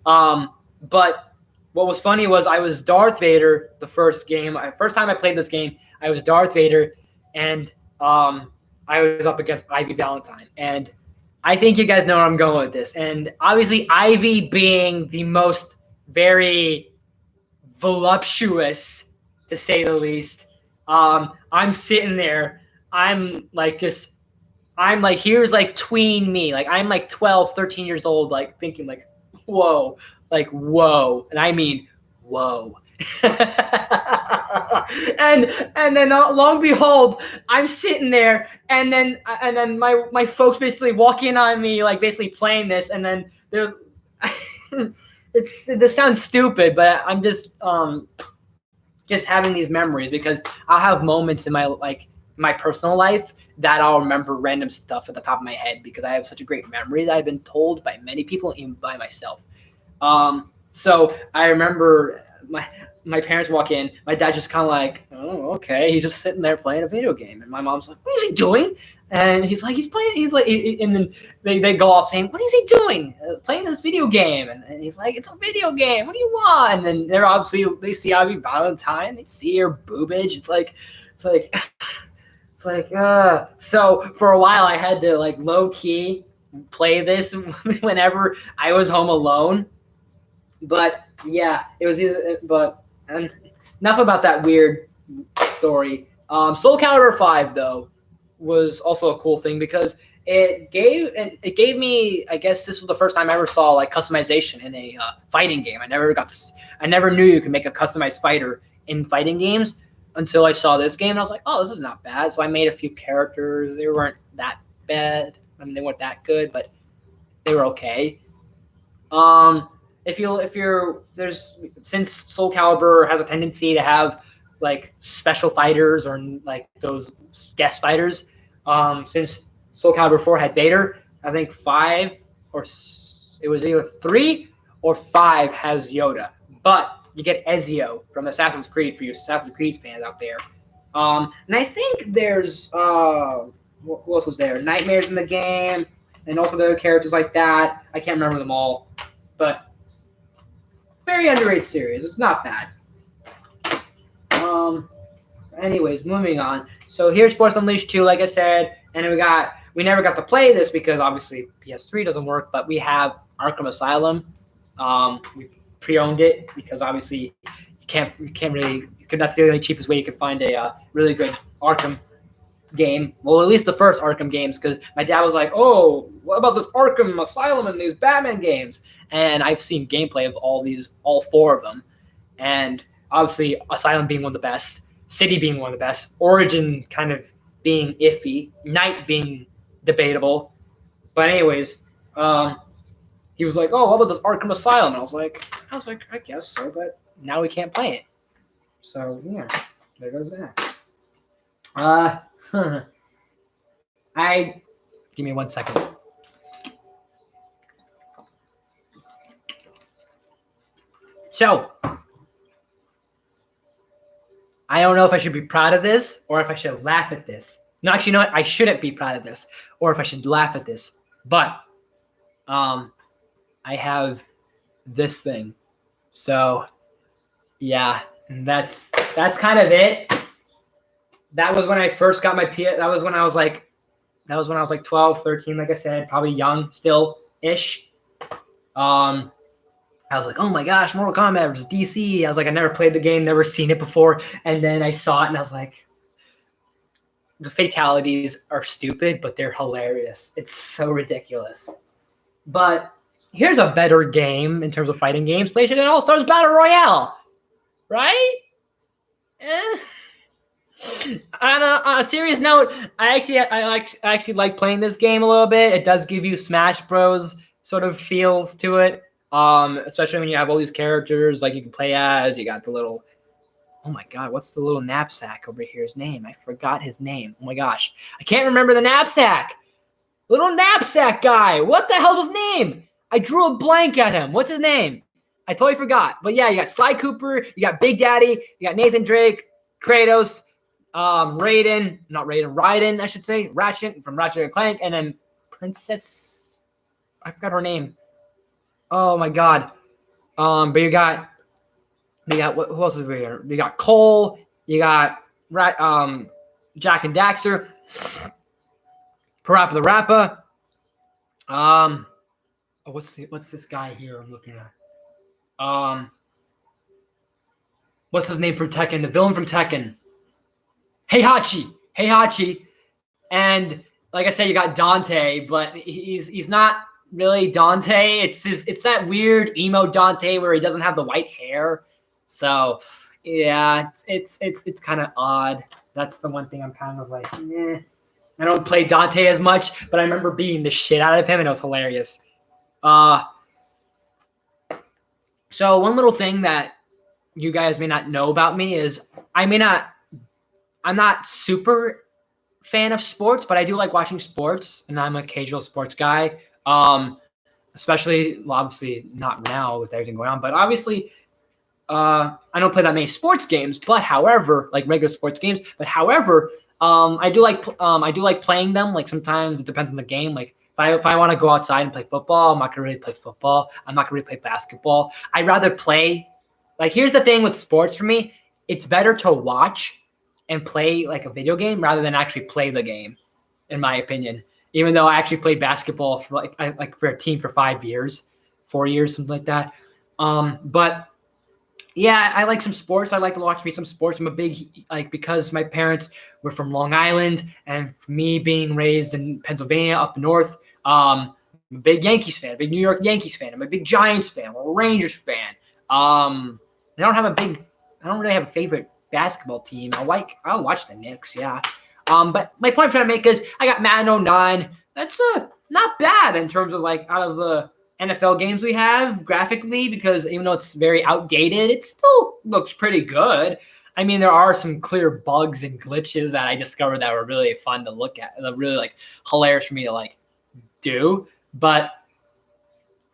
um, but what was funny was I was Darth Vader the first game. First time I played this game, I was Darth Vader, and I was up against Ivy Valentine, and I think you guys know where I'm going with this. And obviously, Ivy being the most very voluptuous, to say the least. I'm sitting there. I'm like just I'm like here's like tween me. Like I'm like 12, 13 years old, like thinking whoa, like whoa. And I mean whoa. and then long behold, I'm sitting there, and then my folks basically walk in on me, like basically playing this, and then they're this sounds stupid, but I'm just having these memories because I'll have moments in my personal life that I'll remember random stuff at the top of my head because I have such a great memory that I've been told by many people, even by myself. So I remember my parents walk in. My dad just kind of like, oh, okay. He's just sitting there playing a video game, and my mom's like, what is he doing? And he's like, he's playing. He's like, and then they go off saying, what is he doing? Playing this video game. And he's like, it's a video game. What do you want? And then they see Ivy Valentine. They see her boobage. It's like. So for a while I had to like low key play this whenever I was home alone. But yeah, it was either. But and enough about that weird story. Soul Calibur 5 though was also a cool thing because it gave me, I guess this was the first time I ever saw like customization in a fighting game. I never knew you could make a customized fighter in fighting games until I saw this game, and I was like, oh, this is not bad. So I made a few characters. They weren't that bad. I mean, they weren't that good, but they were okay. Since Soul Calibur has a tendency to have like special fighters or like those guest fighters, since Soul Calibur 4 had Vader, I think it was either 3 or 5 has Yoda, but you get Ezio from Assassin's Creed for you Assassin's Creed fans out there. And I think there's what else was there? Nightmares in the game, and also the other characters like that. I can't remember them all, but very underrated series. It's not bad. Anyways, moving on. So here's Force Unleashed 2, like I said, and we never got to play this because obviously PS3 doesn't work, but we have Arkham Asylum. We pre-owned it because obviously that's the only cheapest way you can find a really good Arkham game. Well, at least the first Arkham games, because my dad was like, oh, what about this Arkham Asylum and these Batman games? And I've seen gameplay of all 4 of them. And obviously Asylum being one of the best, City being one of the best, Origin kind of being iffy, Night being debatable. But anyways, he was like, oh, what about this Arkham Asylum? And I was like, I guess so, but now we can't play it. So, yeah, there goes that. Give me 1 second. So, I don't know if I should be proud of this or if I should laugh at this. No, actually, you know what? I shouldn't be proud of this or if I should laugh at this. But, I have this thing. So, yeah, that's kind of it. That was when I first got my PS. That was when I was like 12, 13, like I said, probably young still-ish. I was like, oh my gosh, Mortal Kombat versus DC. I was like, I never played the game, never seen it before. And then I saw it and I was like, the fatalities are stupid, but they're hilarious. It's so ridiculous. But here's a better game in terms of fighting games. PlayStation All-Stars Battle Royale. Right? On a serious note, I actually like playing this game a little bit. It does give you Smash Bros. Sort of feels to it. Especially when you have all these characters like you can play as. You got the little, oh my god, what's the little knapsack over here? His name, I forgot his name. Oh my gosh, I can't remember the knapsack. Little knapsack guy. What the hell's his name? I drew a blank at him. What's his name? I totally forgot. But yeah, you got Sly Cooper, you got Big Daddy, you got Nathan Drake, Kratos, Raiden, I should say, Ratchet from Ratchet and Clank, and then Princess. I forgot her name. Oh my god. But you got who else is over here? You got Cole, you got Jack and Daxter, Parappa the Rappa. What's this guy here I'm looking at? What's his name from Tekken? The villain from Tekken. Heihachi. And like I said, you got Dante, but he's not really Dante. It's that weird emo Dante where he doesn't have the white hair. So yeah, it's kind of odd. That's the one thing I'm kind of like, eh. I don't play Dante as much, but I remember beating the shit out of him, and it was hilarious. So one little thing that you guys may not know about me is I'm not super fan of sports, but I do like watching sports, and I'm a casual sports guy. Especially, well, obviously not now with everything going on, but obviously, I don't play that many sports games. But however, like regular sports games, I do like playing them. Like sometimes it depends on the game. Like if I want to go outside and play football, I'm not gonna really play football. I'm not gonna really play basketball. I'd rather play. Like here's the thing with sports for me, it's better to watch and play like a video game rather than actually play the game, in my opinion. Even though I actually played basketball for for a team for 5 years, 4 years, something like that. But yeah, I like some sports. I like to watch me some sports. I'm a big because my parents were from Long Island, and for me being raised in Pennsylvania up north, I'm a big Yankees fan, a big New York Yankees fan. I'm a big Giants fan. I'm a Rangers fan. I don't really have a favorite basketball team. I'll watch the Knicks, yeah. But my point I'm trying to make is I got Madden 09. That's not bad in terms of like out of the NFL games we have graphically, because even though it's very outdated, it still looks pretty good. I mean, there are some clear bugs and glitches that I discovered that were really fun to look at, that really like hilarious for me to like do, but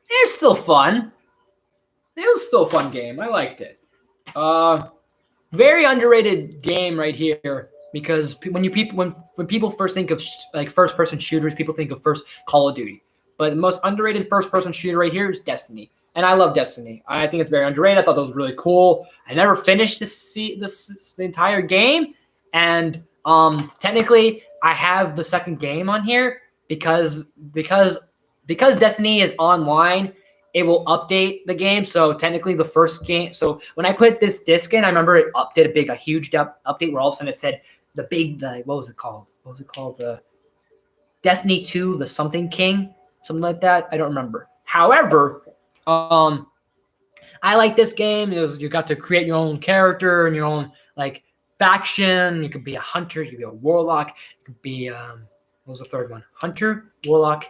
they're still fun. It was still a fun game. I liked it. Very underrated game right here, because when people first think of like first person shooters, people think of first Call of Duty. But the most underrated first person shooter right here is Destiny. And I love Destiny. I think it's very underrated. I thought that was really cool. I never finished the entire game. And technically I have the second game on here because Destiny is online, it will update the game. So technically the first game. So when I put this disc in, I remember it did a huge update where all of a sudden it said what was it called? The Destiny 2, the something king, something like that. I don't remember. However, I like this game. You got to create your own character and your own like faction. You could be a hunter, you could be a warlock, you could be what was the third one? Hunter, warlock,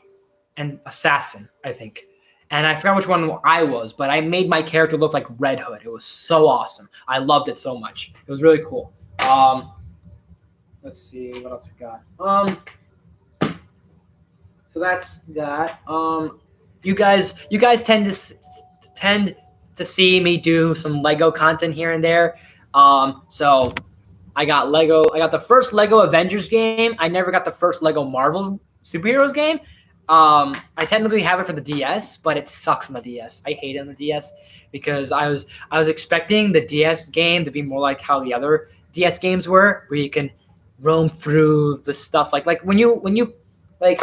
and assassin, I think. And I forgot which one I was, but I made my character look like Red Hood. It was so awesome. I loved it so much. It was really cool. Let's see what else we got. So that's that. You guys tend to see me do some Lego content here and there. So I got the first Lego Avengers game. I never got the first Lego Marvel's superheroes game. I technically have it for the DS, but it sucks on the DS. I hate it on the DS because I was expecting the DS game to be more like how the other DS games were, where you can roam through the stuff like when you like.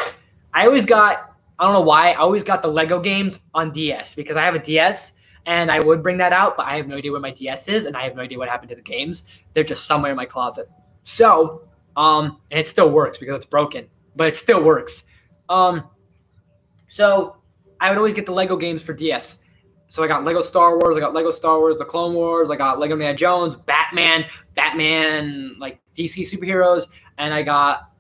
I don't know why, I always got the Lego games on DS because I have a DS and I would bring that out, but I have no idea where my DS is and I have no idea what happened to the games. They're just somewhere in my closet. So, and it still works because it's broken, but it still works. So I would always get the Lego games for DS. So I got Lego Star Wars, The Clone Wars, I got Lego Indiana Jones, Batman, like DC superheroes, and I got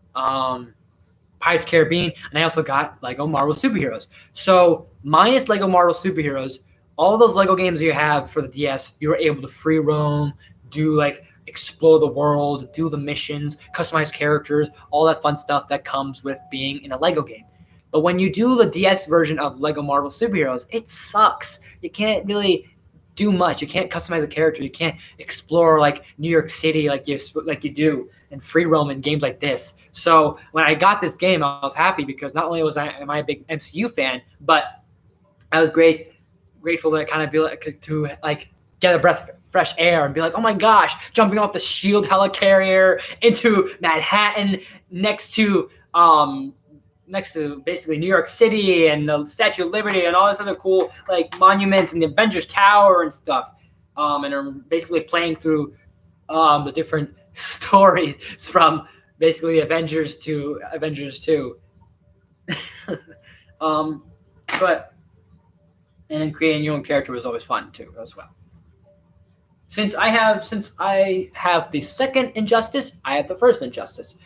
Pirates of the Caribbean, and I also got Lego Marvel Superheroes. So minus Lego Marvel Superheroes, all those Lego games you have for the DS, you were able to free roam, do like explore the world, do the missions, customize characters, all that fun stuff that comes with being in a Lego game. But when you do the DS version of Lego Marvel Superheroes, it sucks. You can't really do much. You can't customize a character. You can't explore like New York City like you do in free roam in games like this. So when I got this game, I was happy because not only am I a big MCU fan, but I was grateful to kind of be like to like get a breath of fresh air and be like, oh my gosh, jumping off the Shield helicarrier into Manhattan next to basically New York City and the Statue of Liberty and all this other cool like monuments and the Avengers Tower and stuff. And I'm basically playing through the different stories from basically Avengers to Avengers 2. But and then creating your own character was always fun too as well. Since I have the second Injustice, I have the first Injustice.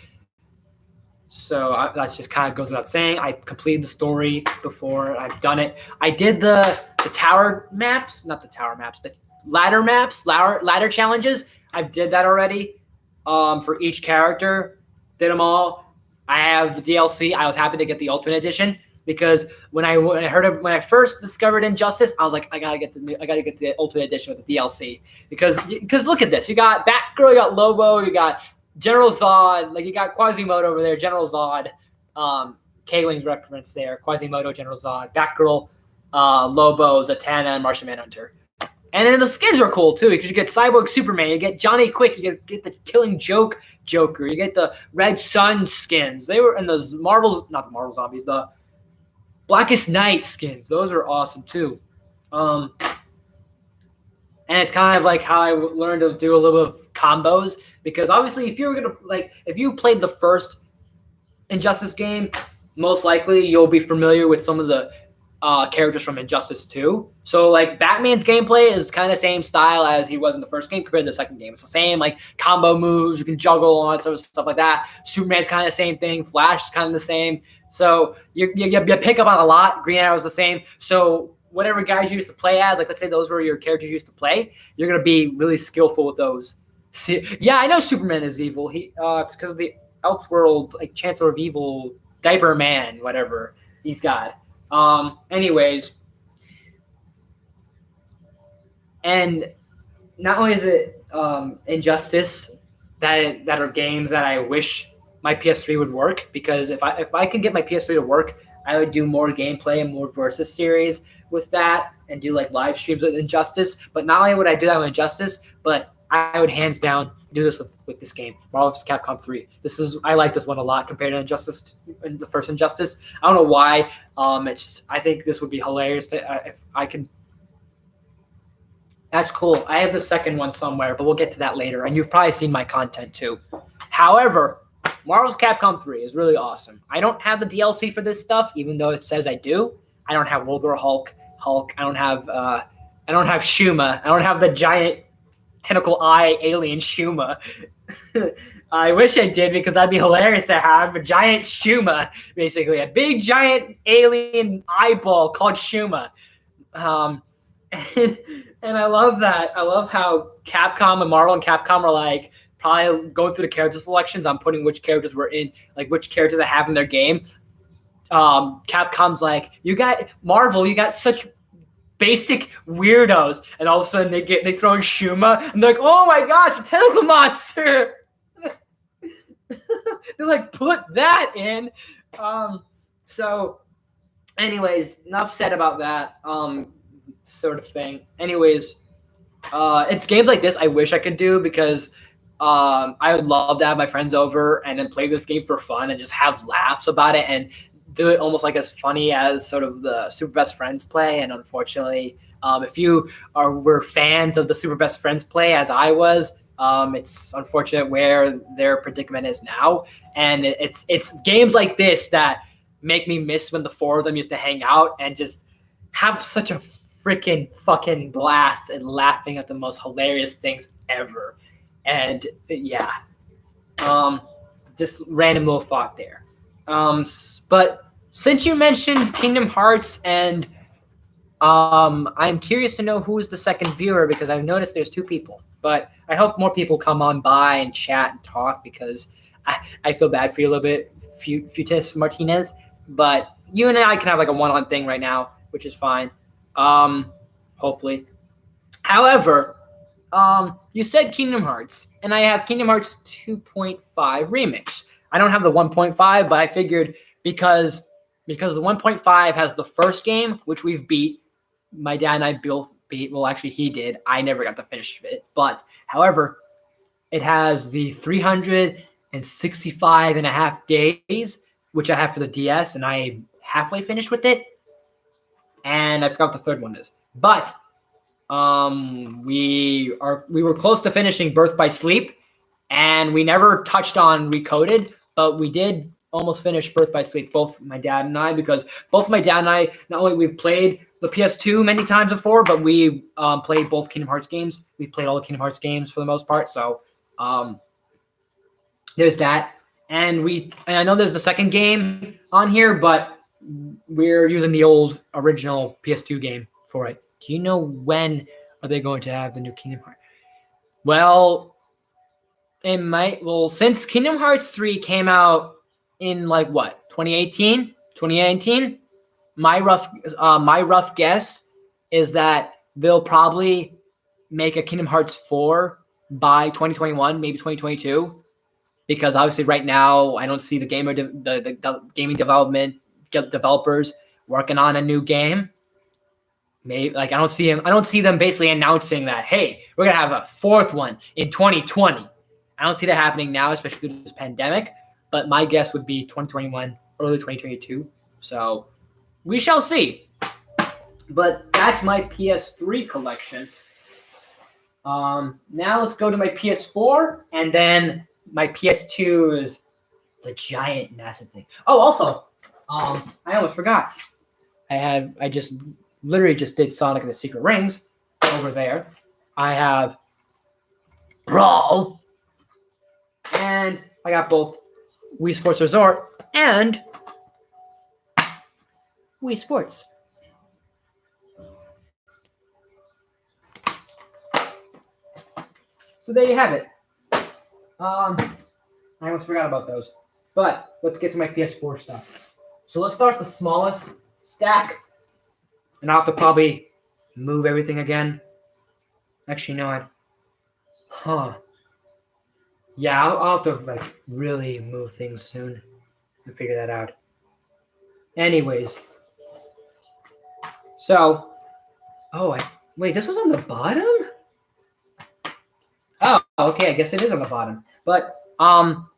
So that just kind of goes without saying. I completed the story before. I've done it. I did the tower maps, not the tower maps, the ladder maps, ladder challenges. I did that already for each character. Did them all. I have the DLC. I was happy to get the Ultimate Edition because when I first discovered Injustice, I was like, I gotta get the Ultimate Edition with the DLC because look at this. You got Batgirl, you got Lobo, you got General Zod, like you got Quasimodo over there, General Zod, K-Wing reference there, Quasimodo, General Zod, Batgirl, Lobo, Zatanna, and Martian Manhunter. And then the skins are cool too because you get Cyborg Superman, you get Johnny Quick, you get the Killing Joke Joker, you get the Red Sun skins. They were in those not the Marvel Zombies, the Blackest Night skins. Those are awesome too. And it's kind of like how I learned to do a little bit of combos. Because obviously, if you played the first Injustice game, most likely you'll be familiar with some of the characters from Injustice 2. So, like, Batman's gameplay is kind of the same style as he was in the first game compared to the second game. It's the same, like, combo moves, you can juggle, all that sort of stuff like that. Superman's kind of the same thing. Flash is kind of the same. So, you pick up on a lot. Green Arrow is the same. So, whatever guys you used to play as, like, let's say those were your characters you used to play, you're going to be really skillful with those. Yeah, I know Superman is evil. It's because of the Elseworld, like Chancellor of Evil, Diaper Man, whatever he's got. Anyways, and not only is it Injustice that are games that I wish my PS3 would work because if I could get my PS3 to work, I would do more gameplay and more versus series with that and do like live streams with Injustice. But not only would I do that with Injustice, but I would hands down do this with this game, Marvel vs. Capcom 3. I like this one a lot compared to Injustice, the first Injustice. I don't know why. I think this would be hilarious if I can. That's cool. I have the second one somewhere, but we'll get to that later. And you've probably seen my content too. However, Marvel's Capcom 3 is really awesome. I don't have the DLC for this stuff, even though it says I do. I don't have Vulgar Hulk. I don't have Shuma. I don't have the giant tentacle eye alien Shuma. I wish I did because that'd be hilarious to have a giant Shuma, basically a big giant alien eyeball called Shuma. And I love that. I love how Capcom and Marvel and Capcom are like probably going through the character selections on putting which characters were in, like which characters they have in their game. Capcom's like, you got such basic weirdos, and all of a sudden they throw in Shuma, and they're like, oh my gosh, a tentacle monster. They're like, put that in. So, anyways, enough said about that sort of thing. Anyways, it's games like this I wish I could do because I would love to have my friends over and then play this game for fun and just have laughs about it and do it almost like as funny as sort of the Super Best Friends play. And unfortunately, if you were fans of the Super Best Friends play as I was, it's unfortunate where their predicament is now. And it's games like this that make me miss when the four of them used to hang out and just have such a freaking fucking blast and laughing at the most hilarious things ever. And yeah, just random little thought there. But since you mentioned Kingdom Hearts and I'm curious to know who is the second viewer because I've noticed there's two people. But I hope more people come on by and chat and talk because I feel bad for you a little bit, Futis Martinez. But you and I can have like a one-on thing right now, which is fine. Hopefully. However, you said Kingdom Hearts, and I have Kingdom Hearts 2.5 Remix. I don't have the 1.5, but I figured because the 1.5 has the first game, which we've beat. My dad and I both beat. Well, actually, he did. I never got to finish it. But, however, it has the 365 and a half days, which I have for the DS, and I halfway finished with it. And I forgot what the third one is. But we were close to finishing Birth by Sleep, and we never touched on Recoded, but we did almost finish Birth by Sleep, both my dad and I, because both my dad and I, not only we've played the PS2 many times before, but we played both Kingdom Hearts games. We played all the Kingdom Hearts games for the most part, so there's that. And I know there's the second game on here, but we're using the old original PS2 game for it. Do you know when are they going to have the new Kingdom Hearts? Well, it might. Well, since Kingdom Hearts 3 came out in 2018, 2019, my rough guess is that they'll probably make a Kingdom Hearts 4 by 2021, maybe 2022, because obviously right now I don't see the gaming developers working on a new game. Maybe I don't see them basically announcing that, hey, we're gonna have a fourth one in 2020. I don't see that happening now, especially through this pandemic. But my guess would be 2021, early 2022. So we shall see. But that's my PS3 collection. Now let's go to my PS4, and then my PS2 is the giant massive thing. Oh, also, I almost forgot. I just literally just did Sonic and the Secret Rings over there. I have Brawl, and I got both Wii Sports Resort and Wii Sports. So there you have it. I almost forgot about those. But let's get to my PS4 stuff. So let's start the smallest stack. And I'll have to probably move everything again. Actually, you know what? Huh. Yeah, I'll have to really move things soon and figure that out. Anyways. So, wait, this was on the bottom? Oh, okay, I guess it is on the bottom. But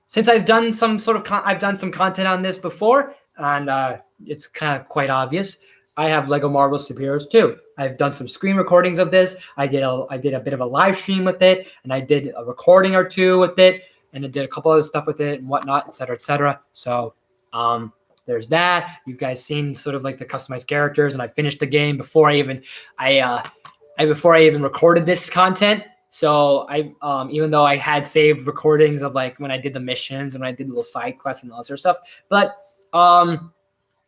since I've done some content on this before, and it's kind of quite obvious, I have Lego Marvel Superheroes 2. I've done some screen recordings of this. I did a bit of a live stream with it, and I did a recording or two with it, and I did a couple other stuff with it and whatnot, etc., etc. So there's that. You guys seen sort of the customized characters, and I finished the game before I even recorded this content. So even though I had saved recordings of when I did the missions and when I did little side quests and all that sort of stuff, but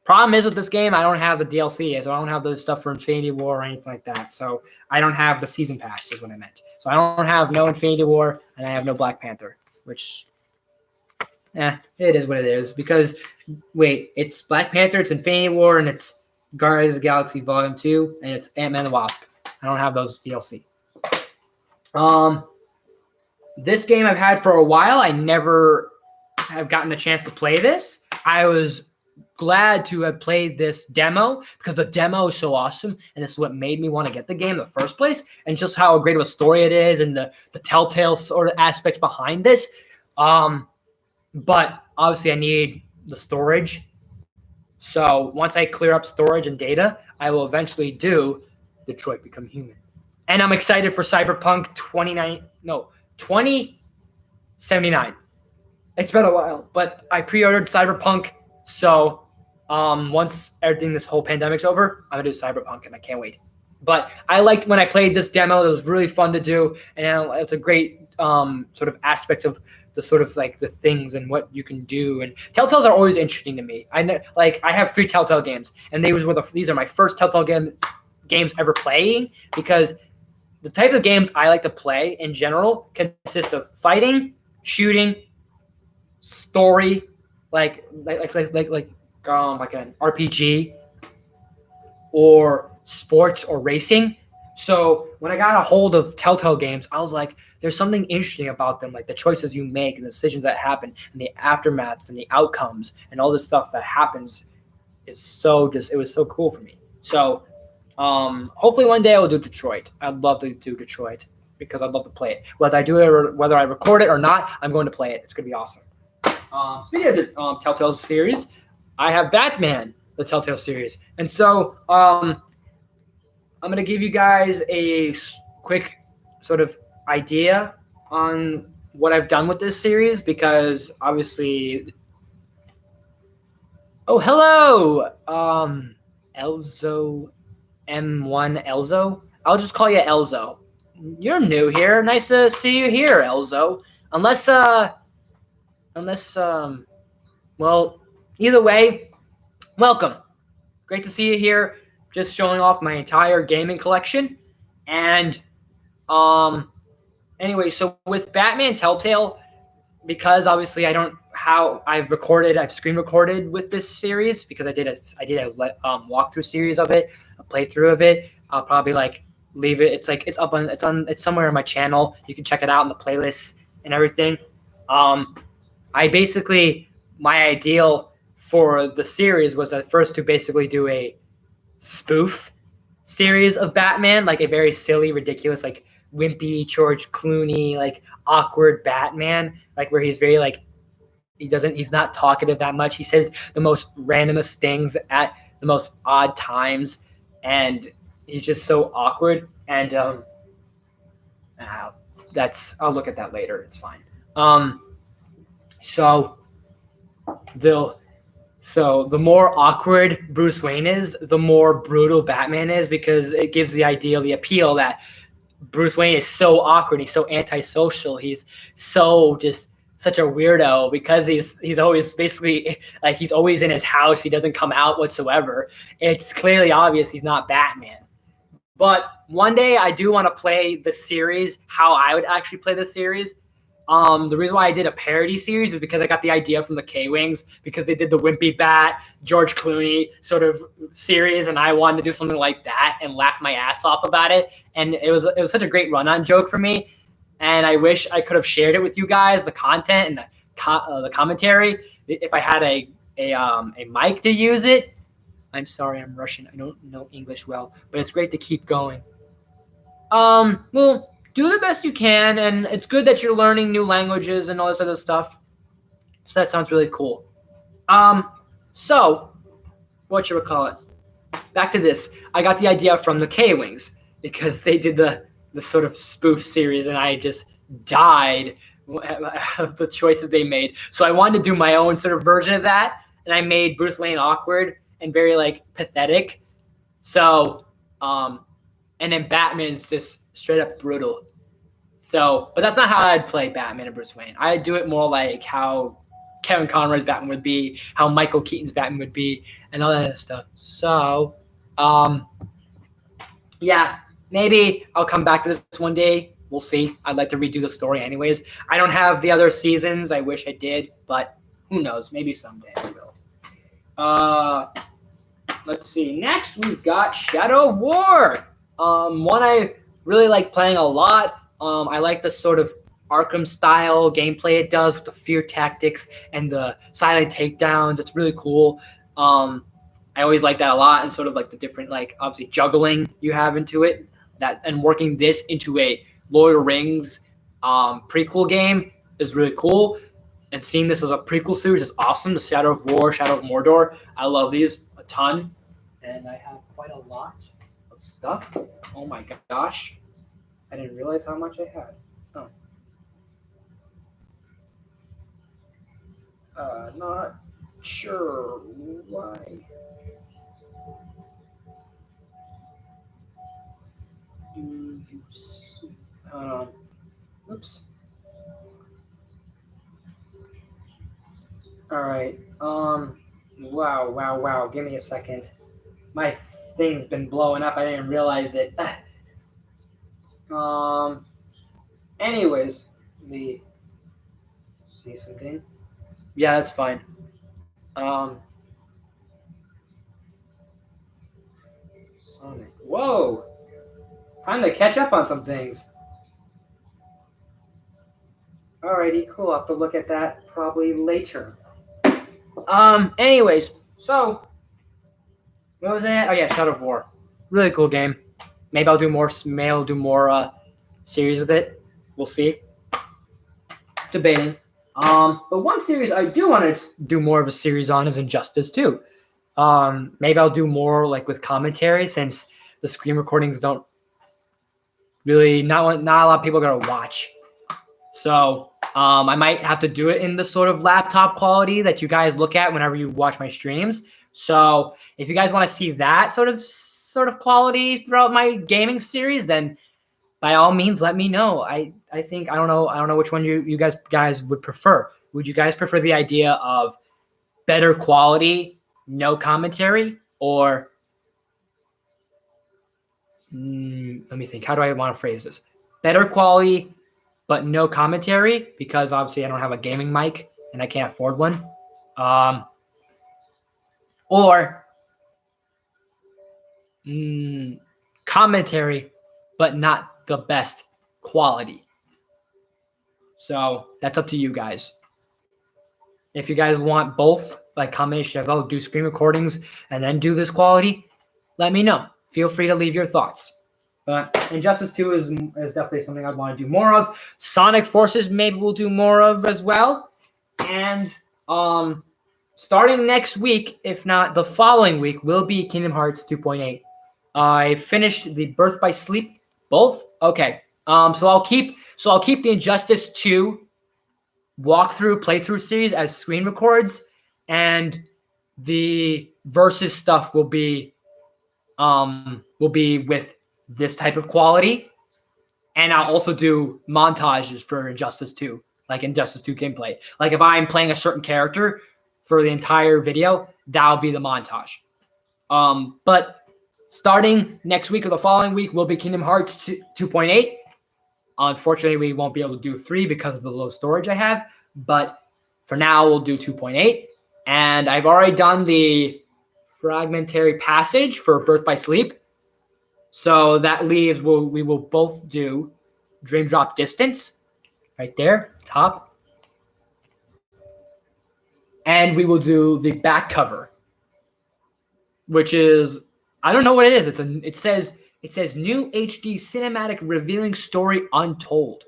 problem is with this game, I don't have the DLC, so I don't have the stuff for Infinity War or anything like that. So I don't have the season pass, is what I meant. So I don't have no Infinity War, and I have no Black Panther, which, it is what it is. Because, wait, it's Black Panther, it's Infinity War, and it's Guardians of the Galaxy Volume 2, and it's Ant-Man and the Wasp. I don't have those DLC. This game I've had for a while. I never have gotten the chance to play this. I was glad to have played this demo because the demo is so awesome, and this is what made me want to get the game in the first place, and just how great of a story it is, and the telltale sort of aspect behind this. But obviously I need the storage. So once I clear up storage and data, I will eventually do Detroit Become Human. And I'm excited for Cyberpunk 2079. It's been a while, but I pre-ordered Cyberpunk. So once this whole pandemic's over, I'm going to do Cyberpunk, and I can't wait. But I liked when I played this demo. It was really fun to do, and it's a great sort of aspect of the sort of the things and what you can do. And Telltales are always interesting to me. I have 3 Telltale games, and these are my first Telltale games ever playing, because the type of games I like to play in general consist of fighting, shooting, story, like an RPG, or sports or racing. So when I got a hold of Telltale games, I was like, there's something interesting about them, like the choices you make and the decisions that happen and the aftermaths and the outcomes and all this stuff that happens is so just, it was so cool for me. So hopefully one day I will do Detroit. I'd love to do Detroit because I'd love to play it. Whether I do it or whether I record it or not, I'm going to play it. It's going to be awesome. Speaking of the Telltale series, I have Batman, the Telltale series. And so I'm going to give you guys a quick sort of idea on what I've done with this series because obviously. Oh, hello, Elzo M1 Elzo. I'll just call you Elzo. You're new here. Nice to see you here, Elzo. Well, either way, welcome. Great to see you here. Just showing off my entire gaming collection. And anyway, so with Batman Telltale, because obviously I've screen recorded with this series because I did a walkthrough series of it, a playthrough of it. I'll probably leave it. It's somewhere on my channel. You can check it out in the playlists and everything. My ideal for the series was at first to basically do a spoof series of Batman, like a very silly, ridiculous, like wimpy George Clooney, like awkward Batman, like where he's very he's not talkative that much. He says the most randomest things at the most odd times, and he's just so awkward. And I'll look at that later. It's fine. So the more awkward Bruce Wayne is, the more brutal Batman is, because it gives the appeal that Bruce Wayne is so awkward. He's so antisocial. He's so just such a weirdo because he's always basically he's always in his house. He doesn't come out whatsoever. It's clearly obvious he's not Batman. But one day I do want to play the series, how I would actually play the series. The reason why I did a parody series is because I got the idea from the K-Wings, because they did the Wimpy Bat, George Clooney sort of series, and I wanted to do something like that and laugh my ass off about it. And it was such a great run-on joke for me, and I wish I could have shared it with you guys, the content and the commentary, if I had a mic to use it. I'm sorry, I'm Russian. I don't know English well, but it's great to keep going. Well, do the best you can, and it's good that you're learning new languages and all this other stuff. So that sounds really cool. So what should we call it? Back to this. I got the idea from the K-Wings because they did the sort of spoof series, and I just died of the choices they made. So I wanted to do my own sort of version of that, and I made Bruce Wayne awkward and very pathetic. So and then Batman's just straight up brutal. So, but that's not how I'd play Batman and Bruce Wayne. I'd do it more like how Kevin Conroy's Batman would be, how Michael Keaton's Batman would be, and all that stuff. So, yeah, maybe I'll come back to this one day. We'll see. I'd like to redo the story anyways. I don't have the other seasons. I wish I did, but who knows? Maybe someday I will. Let's see. Next, we've got Shadow of War. One I really like playing a lot. I like the sort of Arkham style gameplay it does with the fear tactics and the silent takedowns. It's really cool. I always like that a lot, and sort of the different obviously juggling you have into it, that and working this into a Lord of the Rings prequel game is really cool. And seeing this as a prequel series is awesome. The Shadow of War, Shadow of Mordor. I love these a ton, and I have quite a lot of stuff. Oh my gosh. I didn't realize how much I had. Oh. Not sure why. Do you see? Hold on. Oops. All right. Wow. Give me a second. My thing's been blowing up. I didn't realize it. Anyways, let me see something. Yeah, that's fine. Sonic. Whoa! Time to catch up on some things. Alrighty, cool. I'll have to look at that probably later. Anyways, so what was that? Oh yeah, Shadow of War. Really cool game. Maybe I'll do more. Maybe I'll do more series with it. We'll see. Debating. But one series I do want to do more of a series on is Injustice 2. Maybe I'll do more like with commentary since the screen recordings don't really not a lot of people are gonna watch. So I might have to do it in the sort of laptop quality that you guys look at whenever you watch my streams. So if you guys want to see that sort of quality throughout my gaming series, then by all means let me know. I think I don't know which one you guys would prefer. Would you guys prefer the idea of better quality, no commentary, or let me think. How do I want to phrase this? Better quality, but no commentary, because obviously I don't have a gaming mic and I can't afford one. Or commentary, but not the best quality. So that's up to you guys. If you guys want both, like combination of, do screen recordings and then do this quality, let me know. Feel free to leave your thoughts. But Injustice 2 is definitely something I'd want to do more of. Sonic Forces maybe we'll do more of as well. And starting next week, if not the following week, will be Kingdom Hearts 2.8. I finished the Birth by Sleep. Both? Okay. So I'll keep the Injustice 2 playthrough series as screen records, and the versus stuff will be with this type of quality. And I'll also do montages for Injustice 2, like Injustice 2 gameplay. Like if I'm playing a certain character for the entire video, that'll be the montage. But starting next week or the following week will be Kingdom Hearts 2.8. Unfortunately, we won't be able to do 3 because of the low storage I have. But for now, we'll do 2.8. And I've already done the fragmentary passage for Birth by Sleep. So that leaves we will both do Dream Drop Distance right there, top. And we will do the back cover, which is, I don't know what it is. It says new HD cinematic revealing story untold.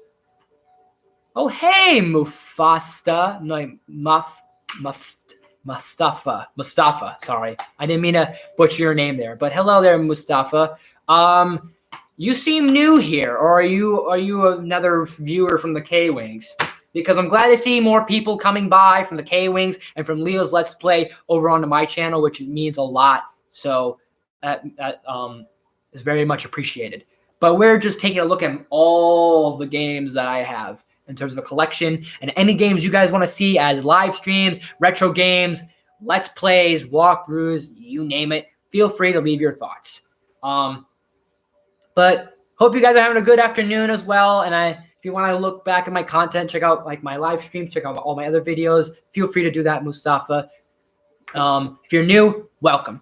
Oh hey, Mufasta. No, Mustafa. Sorry. I didn't mean to butcher your name there. But hello there, Mustafa. You seem new here, or are you another viewer from the K-Wings? Because I'm glad to see more people coming by from the K-Wings and from Leo's Let's Play over onto my channel, which means a lot. So that is very much appreciated. But we're just taking a look at all of the games that I have in terms of the collection, and any games you guys want to see as live streams, retro games, Let's Plays, walkthroughs, you name it. Feel free to leave your thoughts. But hope you guys are having a good afternoon as well. And if you want to look back at my content, check out like my live streams, check out all my other videos. Feel free to do that, Mustafa. If you're new, welcome.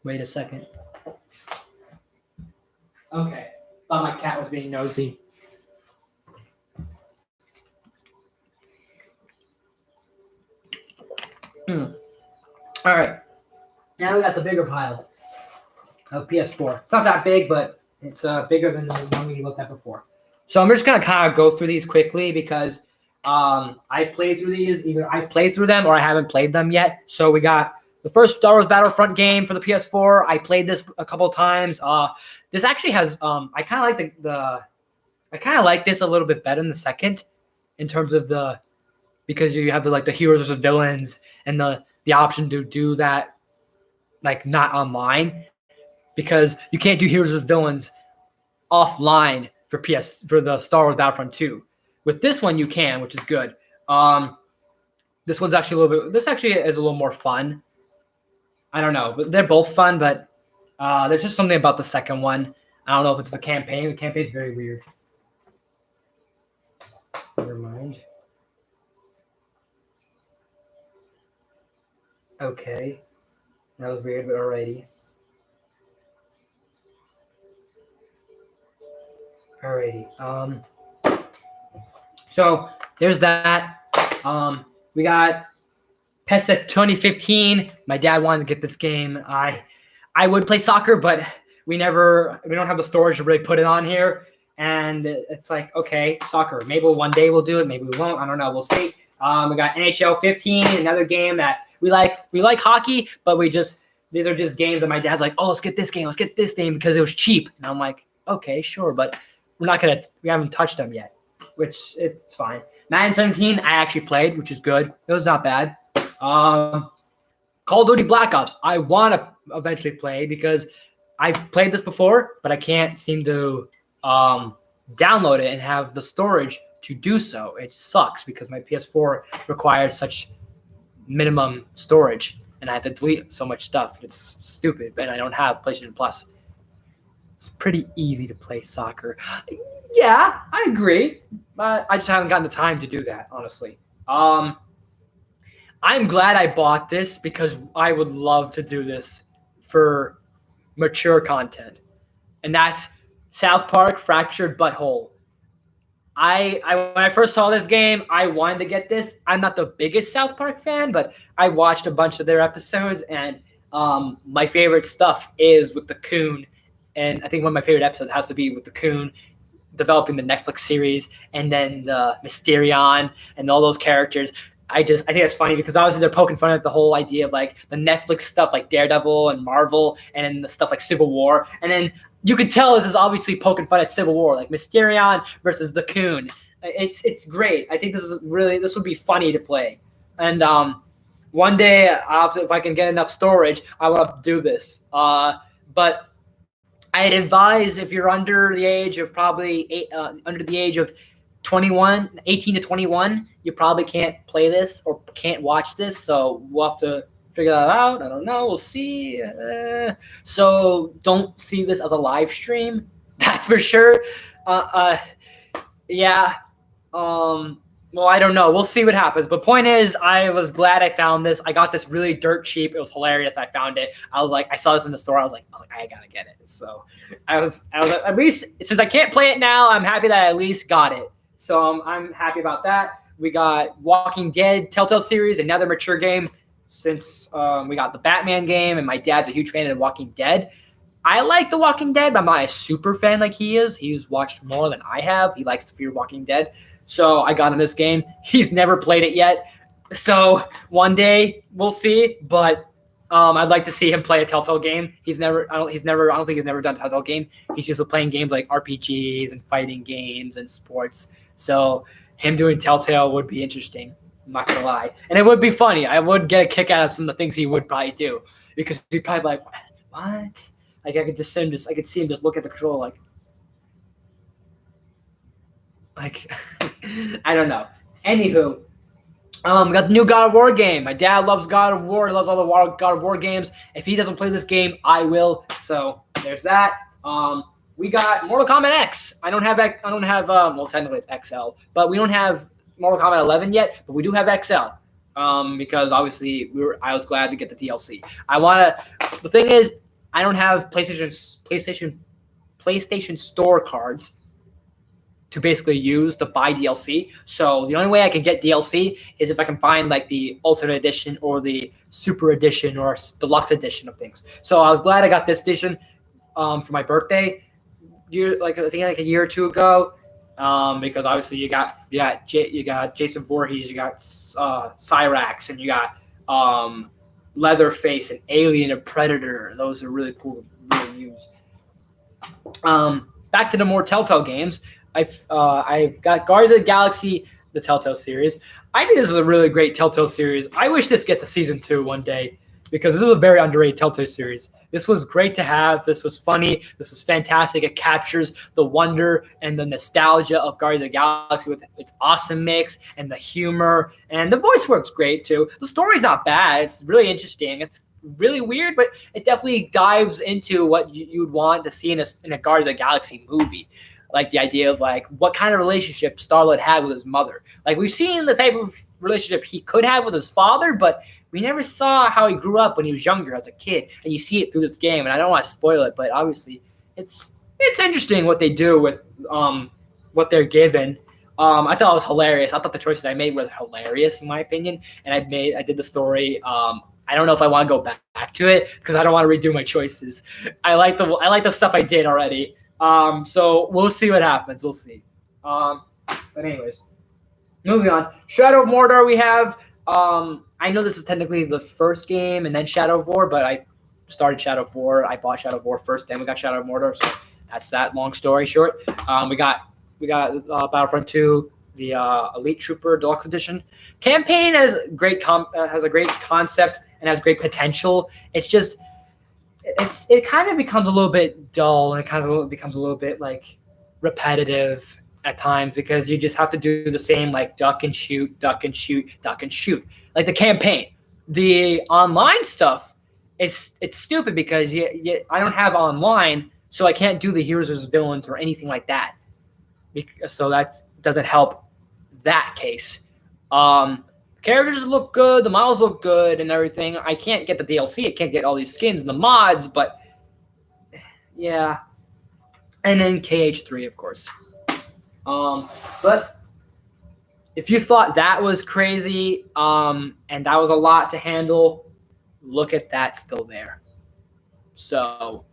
Wait a second. Okay. Thought my cat was being nosy. All right. Now we got the bigger pile of PS4. It's not that big, but it's bigger than the one we looked at before. So I'm just going to kind of go through these quickly because I played through these. Either I played through them or I haven't played them yet. So we got the first Star Wars Battlefront game for the PS4. I played this a couple times. This actually has I kind of like I kind of like this a little bit better than the second in terms of because you have the heroes versus villains and the option to do that like not online, because you can't do heroes versus villains offline for the Star Wars Battlefront 2. With this one you can, which is good. This one's actually this actually is a little more fun. I don't know, but they're both fun, but there's just something about the second one. I don't know if it's the campaign. The campaign's very weird. Never mind. Okay. That was weird, but alrighty. Alrighty. So there's that. We got PES 2015. My dad wanted to get this game. I would play soccer, but we don't have the storage to really put it on here. And it's like, okay, soccer. Maybe one day we'll do it. Maybe we won't. I don't know. We'll see. We got NHL 15, another game that we like. We like hockey, but these are just games that my dad's like, oh, let's get this game. Let's get this game because it was cheap. And I'm like, okay, sure, but we haven't touched them yet, which it's fine. Madden 17, I actually played, which is good. It was not bad. Call of Duty Black Ops, I want to eventually play because I've played this before, but I can't seem to download it and have the storage to do so. It sucks because my PS4 requires such minimum storage, and I have to delete so much stuff. It's stupid, and I don't have PlayStation Plus. It's pretty easy to play soccer. Yeah, I agree, but I just haven't gotten the time to do that, honestly. I'm glad I bought this because I would love to do this for mature content, and that's South Park Fractured But Whole. I when I first saw this game, I wanted to get this. I'm not the biggest South Park fan, but I watched a bunch of their episodes, and my favorite stuff is with the Coon. And I think one of my favorite episodes has to be with the Coon developing the Netflix series, and then the Mysterion and all those characters. I think it's funny because obviously they're poking fun at the whole idea of like the Netflix stuff like Daredevil and Marvel and the stuff like Civil War. And then you could tell this is obviously poking fun at Civil War, like Mysterion versus the Coon. It's great. I think this would be funny to play. And one day, if I can get enough storage, I want to do this. But I'd advise if you're under the age of 21, 18 to 21, you probably can't play this or can't watch this. So we'll have to figure that out. I don't know. We'll see. So don't see this as a live stream. That's for sure. Yeah. Well, I don't know. We'll see what happens. But point is, I was glad I found this. I got this really dirt cheap. It was hilarious. I found it. I was like, I saw this in the store. I was like, I gotta get it. So I was at least, since I can't play it now, I'm happy that I at least got it. So I'm happy about that. We got Walking Dead Telltale series, another mature game since we got the Batman game, and my dad's a huge fan of The Walking Dead. I like The Walking Dead, but I'm not a super fan like he is. He's watched more than I have. He likes to Fear Walking Dead. So I got him this game. He's never played it yet. So one day we'll see, but I'd like to see him play a Telltale game. I don't think he's never done a Telltale game. He's just playing games like RPGs and fighting games and sports. So him doing Telltale would be interesting. I'm not gonna lie, and it would be funny. I would get a kick out of some of the things he would probably do because he'd probably be like, "What?" Like I could see him just look at the controller like I don't know. Anywho, we got the new God of War game. My dad loves God of War. He loves all the God of War games. If he doesn't play this game, I will. So there's that. We got Mortal Kombat X. I don't have well, technically it's XL, but we don't have Mortal Kombat 11 yet, but we do have XL. Because obviously I was glad to get the DLC. The thing is, I don't have PlayStation Store cards to basically use to buy DLC. So the only way I can get DLC is if I can find like the Ultimate Edition or the Super Edition or Deluxe Edition of things. So I was glad I got this edition for my birthday. I think like a year or two ago. Because obviously you got Jason Voorhees, you got Cyrax, and you got Leatherface and Alien and Predator. Those are really cool news. Back to the more Telltale games. I've got Guardians of the Galaxy, the Telltale series. I think this is a really great Telltale series. I wish this gets a season 2 one day because this is a very underrated Telltale series. This was great to have. This was funny. This was fantastic. It captures the wonder and the nostalgia of Guardians of the Galaxy with its awesome mix and the humor. And the voice work's great, too. The story's not bad. It's really interesting. It's really weird, but it definitely dives into what you'd want to see in a Guardians of the Galaxy movie. Like the idea of like what kind of relationship Star-Lord had with his mother. Like we've seen the type of relationship he could have with his father, but we never saw how he grew up when he was younger as a kid. And you see it through this game, and I don't want to spoil it, but obviously it's interesting what they do with what they're given. I thought it was hilarious. I thought the choices I made was hilarious in my opinion, and I did the story. I don't know if I want to go back to it because I don't want to redo my choices. I like the stuff I did already. So we'll see what happens. We'll see. But anyways, moving on. Shadow of Mordor. We have. I know this is technically the first game and then Shadow of War, but I started Shadow of War. I bought Shadow of War first, then we got Shadow of Mordor. So that's that. Long story short. We got Battlefront 2, the Elite Trooper Deluxe Edition. Campaign has a great concept and has great potential. It's just it kind of becomes a little bit dull and it kind of becomes a little bit like repetitive at times because you just have to do the same like duck and shoot, duck and shoot, duck and shoot. Like the campaign. The online stuff it's stupid because I don't have online, so I can't do the heroes versus villains or anything like that. So that doesn't help that case. Characters look good, the models look good, and everything. I can't get the DLC, I can't get all these skins and the mods, but yeah. And then KH3, of course. But if you thought that was crazy, and that was a lot to handle, look at that still there. So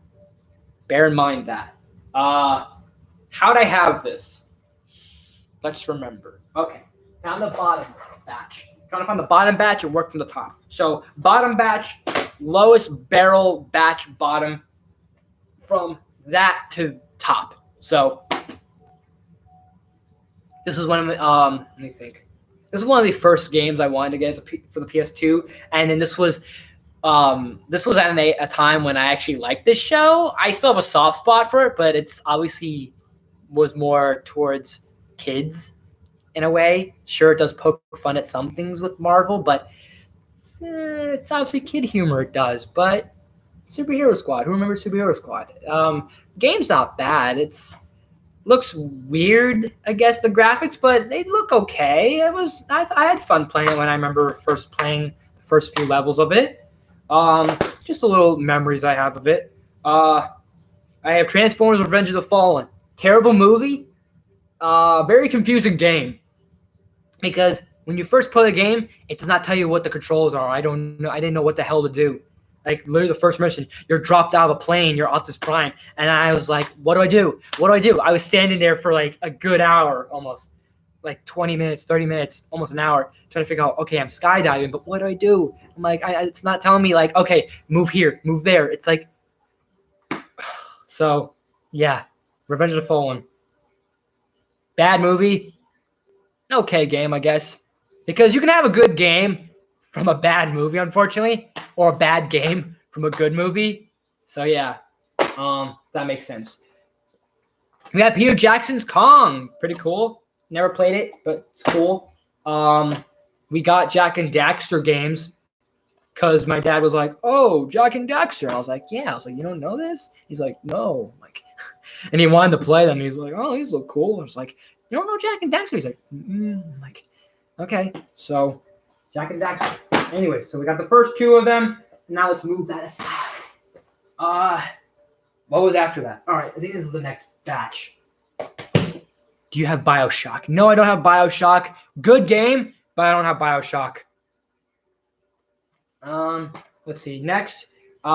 bear in mind that. How'd I have this? Let's remember. Okay, found the bottom batch. Trying to find the bottom batch and work from the top. So bottom batch, lowest barrel batch bottom from that to top. So this is one of the, let me think. This is one of the first games I wanted to get for the PS2, and then this was at a time when I actually liked this show. I still have a soft spot for it, but it's obviously was more towards kids in a way. Sure, it does poke fun at some things with Marvel, but it's obviously kid humor. It does, but Superhero Squad. Who remembers Superhero Squad? Game's not bad. Looks weird, I guess, the graphics, but they look okay. I had fun playing it when I remember first playing the first few levels of it. Just a little memories I have of it. I have Transformers: Revenge of the Fallen. Terrible movie. Very confusing game. Because when you first play the game, it does not tell you what the controls are. I don't know. I didn't know what the hell to do. Like literally the first mission, you're dropped out of a plane, you're Optimus Prime, and I was like, what do I do? What do I do? I was standing there for like a good hour, almost like 20 minutes, 30 minutes, almost an hour, trying to figure out, okay, I'm skydiving, but what do I do? I'm like, it's not telling me like, okay, move here, move there. It's like, so yeah, Revenge of the Fallen. Bad movie. Okay game, I guess. Because you can have a good game from a bad movie, unfortunately, or a bad game from a good movie. So yeah, that makes sense. We got Peter Jackson's Kong. Pretty cool. Never played it, but it's cool. We got Jak and Daxter games because my dad was like, "Oh, Jak and Daxter." I was like, "Yeah." I was like, "You don't know this?" He's like, "No." Like, and he wanted to play them. He's like, "Oh, these look cool." I was like, "You don't know Jak and Daxter?" He's like, I'm like, okay. So, Jak and Daxter. Anyway, so we got the first two of them. Now let's move that aside. What was after that? All right, I think this is the next batch. Do you have BioShock? No, I don't have BioShock. Good game, but I don't have BioShock. Let's see. Next, we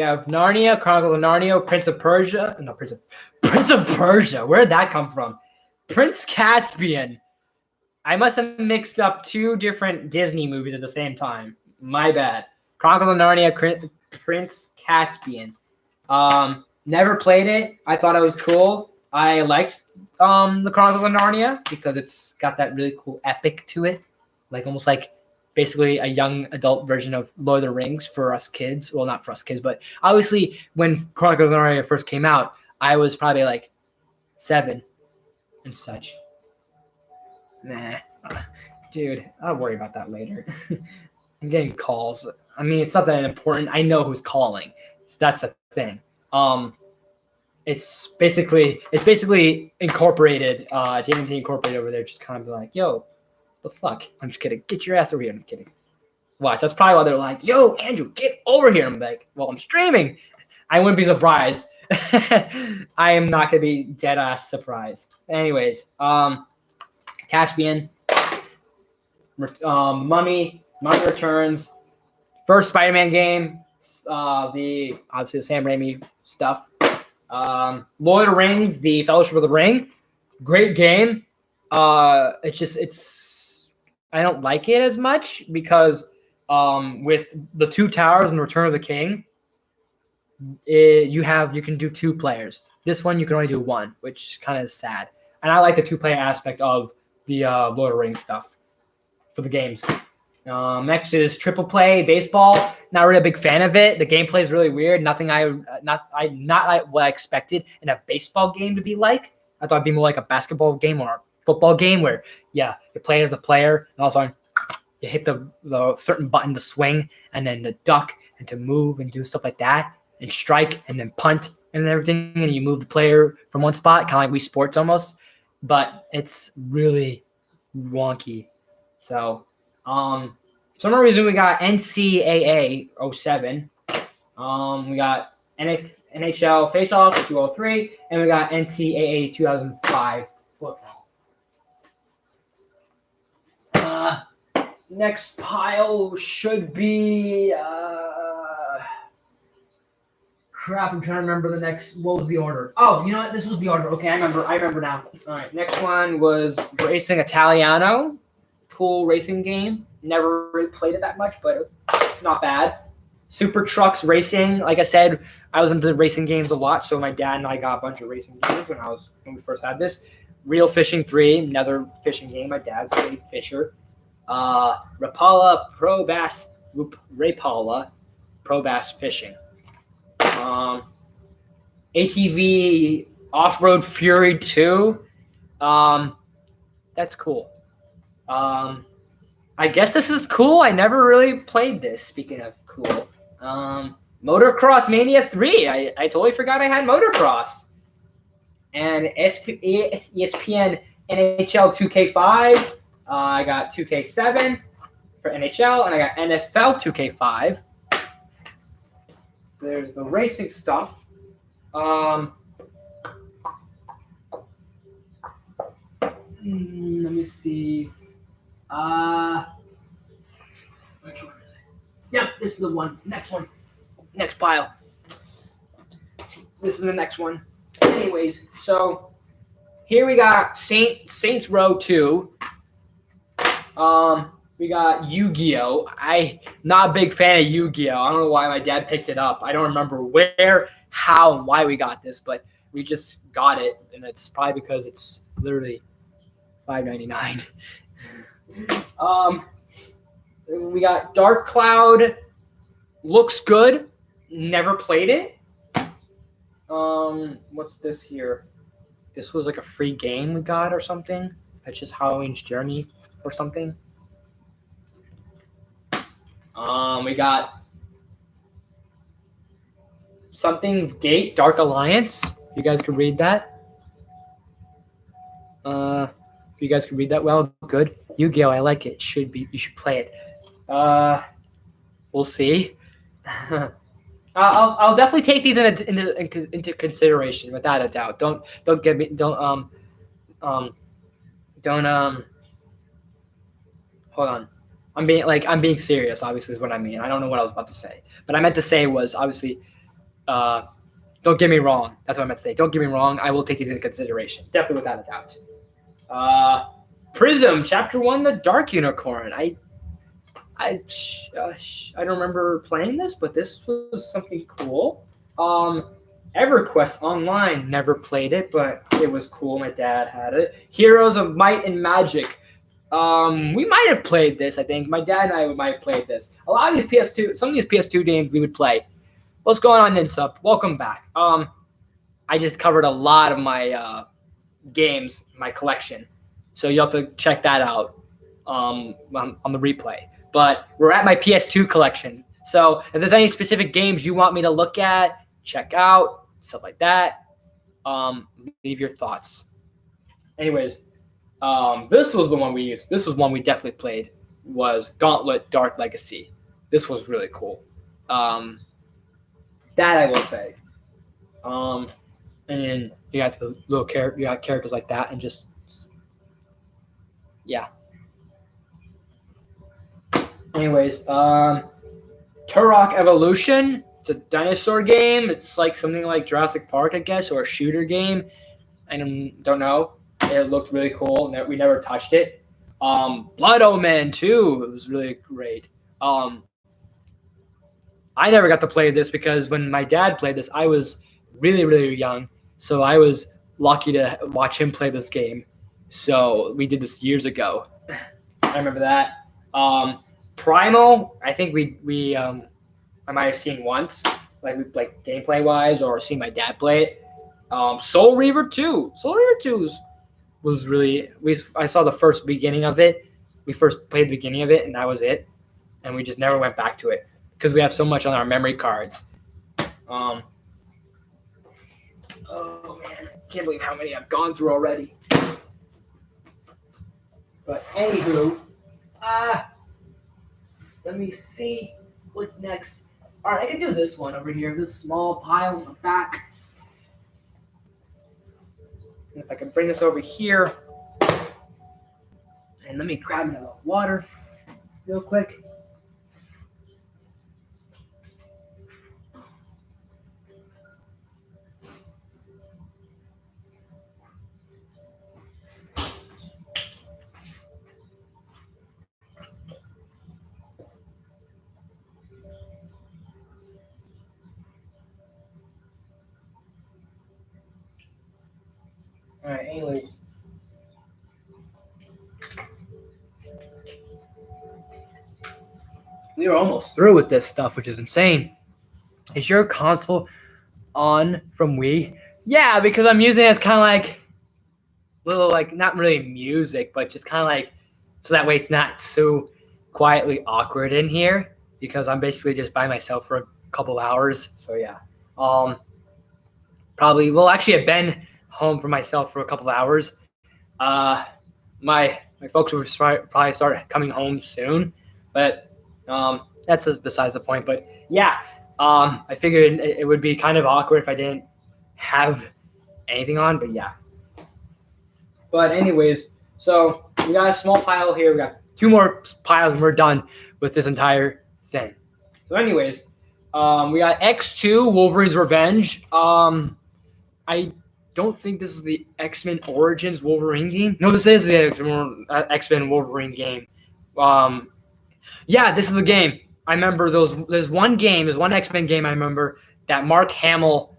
have Narnia, Chronicles of Narnia, Prince of Persia. No, Prince of Persia. Where did that come from? Prince Caspian. I must have mixed up two different Disney movies at the same time. My bad. Chronicles of Narnia, Prince Caspian. Never played it. I thought it was cool. I liked the Chronicles of Narnia because it's got that really cool epic to it. Like almost like basically a young adult version of Lord of the Rings for us kids. Well, not for us kids, but obviously when Chronicles of Narnia first came out, I was probably like 7 and such. Nah. Dude, I'll worry about that later. I'm getting calls. I mean, it's not that important. I know who's calling. So that's the thing. It's basically incorporated. JMT Incorporated over there just kind of be like, yo, the fuck? I'm just kidding. Get your ass over here. I'm kidding. Watch. That's probably why they're like, yo, Andrew, get over here. I'm like, well, I'm streaming. I wouldn't be surprised. I am not gonna be dead ass surprised. Anyways, Caspian, Mummy Returns, first Spider-Man game, obviously the Sam Raimi stuff. Lord of the Rings, the Fellowship of the Ring, great game. It's I don't like it as much because with the Two Towers and Return of the King, you can do 2 players. This one you can only do 1, which kind of is sad. And I like the 2-player aspect of the Lord of the Rings stuff for the games. Next is Triple Play Baseball. Not really a big fan of it. The gameplay is really weird. Not like what I expected in a baseball game to be like. I thought it'd be more like a basketball game or a football game where, you play as the player, and all of a sudden you hit the certain button to swing, and then to duck and to move and do stuff like that, and strike and then punt and everything, and you move the player from one spot, kind of like Wii Sports almost. But it's really wonky. So, for some reason, we got NCAA 07. We got NHL Face-Off 203, and we got NCAA 2005 football. Next pile should be crap. I'm trying to remember the next. What was the order? Oh, you know what? This was the order. Okay, I remember now. All right, next one was Racing Italiano. Cool racing game. Never really played it that much, but it's not bad. Super Trucks Racing. Like I said, I was into racing games a lot, so my dad and I got a bunch of racing games when we first had this. Real Fishing 3, another fishing game. My dad's a big fisher. Rapala Pro Bass Fishing. ATV Off-Road Fury 2. That's cool. I guess this is cool. I never really played this, speaking of cool. Motocross Mania 3. I totally forgot I had Motocross. And ESPN NHL 2K5. I got 2K7 for NHL, and I got NFL 2K5. So there's the racing stuff. Let me see. Which one is it? Yeah, this is the one. Next one. Next pile. This is the next one. Anyways, so here we got Saints Row 2. We got Yu-Gi-Oh! I'm not a big fan of Yu-Gi-Oh! I don't know why my dad picked it up. I don't remember where, how, and why we got this, but we just got it, and it's probably because it's literally $5.99. We got Dark Cloud. Looks good. Never played it. What's this here? This was like a free game we got or something. That's just Halloween's Journey or something. We got Something's Gate, Dark Alliance. You guys could read that. If you guys could read that well, good. Yu-Gi-Oh! I like it. You should play it. We'll see. I'll definitely take these into consideration without a doubt. Don't get me hold on. I'm being serious, obviously, is what I mean. I don't know what I was about to say. But I meant to say was, obviously, don't get me wrong. That's what I meant to say. Don't get me wrong. I will take these into consideration. Definitely without a doubt. Prism, Chapter 1, The Dark Unicorn. I don't remember playing this, but this was something cool. EverQuest Online, never played it, but it was cool. My dad had it. Heroes of Might and Magic. We might have played this, I think. My dad and I might have played this. A lot of these some of these PS2 games we would play. What's going on, Ninsub? Welcome back. I just covered a lot of my games, my collection. So you'll have to check that out on the replay. But we're at my PS2 collection. So if there's any specific games you want me to look at, check out, stuff like that, leave your thoughts. Anyways, this was the one we used. This was one we definitely played. Was Gauntlet Dark Legacy. This was really cool. That I will say. And then you got the little you got characters like that, and just yeah. Anyways, Turok Evolution. It's a dinosaur game. It's like something like Jurassic Park, I guess, or a shooter game. I don't know. It looked really cool. We never touched it. Blood Omen too. It was really great. I never got to play this because when my dad played this, I was really, really young. So I was lucky to watch him play this game. So we did this years ago. I remember that. Primal, I think I might have seen once, like gameplay wise, or seen my dad play it. Soul Reaver 2. Soul Reaver 2 was really. I saw the first beginning of it. We first played the beginning of it, and that was it. And we just never went back to it because we have so much on our memory cards. Oh man, can't believe how many I've gone through already. But anywho, let me see what's next. All right, I can do this one over here. This small pile in the back. And if I can bring this over here, and let me grab another water real quick. All right, anyways. We are almost through with this stuff, which is insane. Is your console on from Wii? Yeah, because I'm using it as kind of like little, like, not really music, but just kind of like, so that way it's not so quietly awkward in here, because I'm basically just by myself for a couple hours. So yeah, probably, well, actually I've been home for myself for a couple of hours. My folks will probably start coming home soon, but that's just besides the point. But yeah, I figured it would be kind of awkward if I didn't have anything on, but yeah. But anyways, so we got a small pile here. We got 2 more piles and we're done with this entire thing. So anyways, we got X2, Wolverine's Revenge. I don't think this is the X-Men Origins Wolverine game. No, this is the X-Men Wolverine game. Yeah, this is the game. I remember there's one X-Men game I remember that Mark Hamill.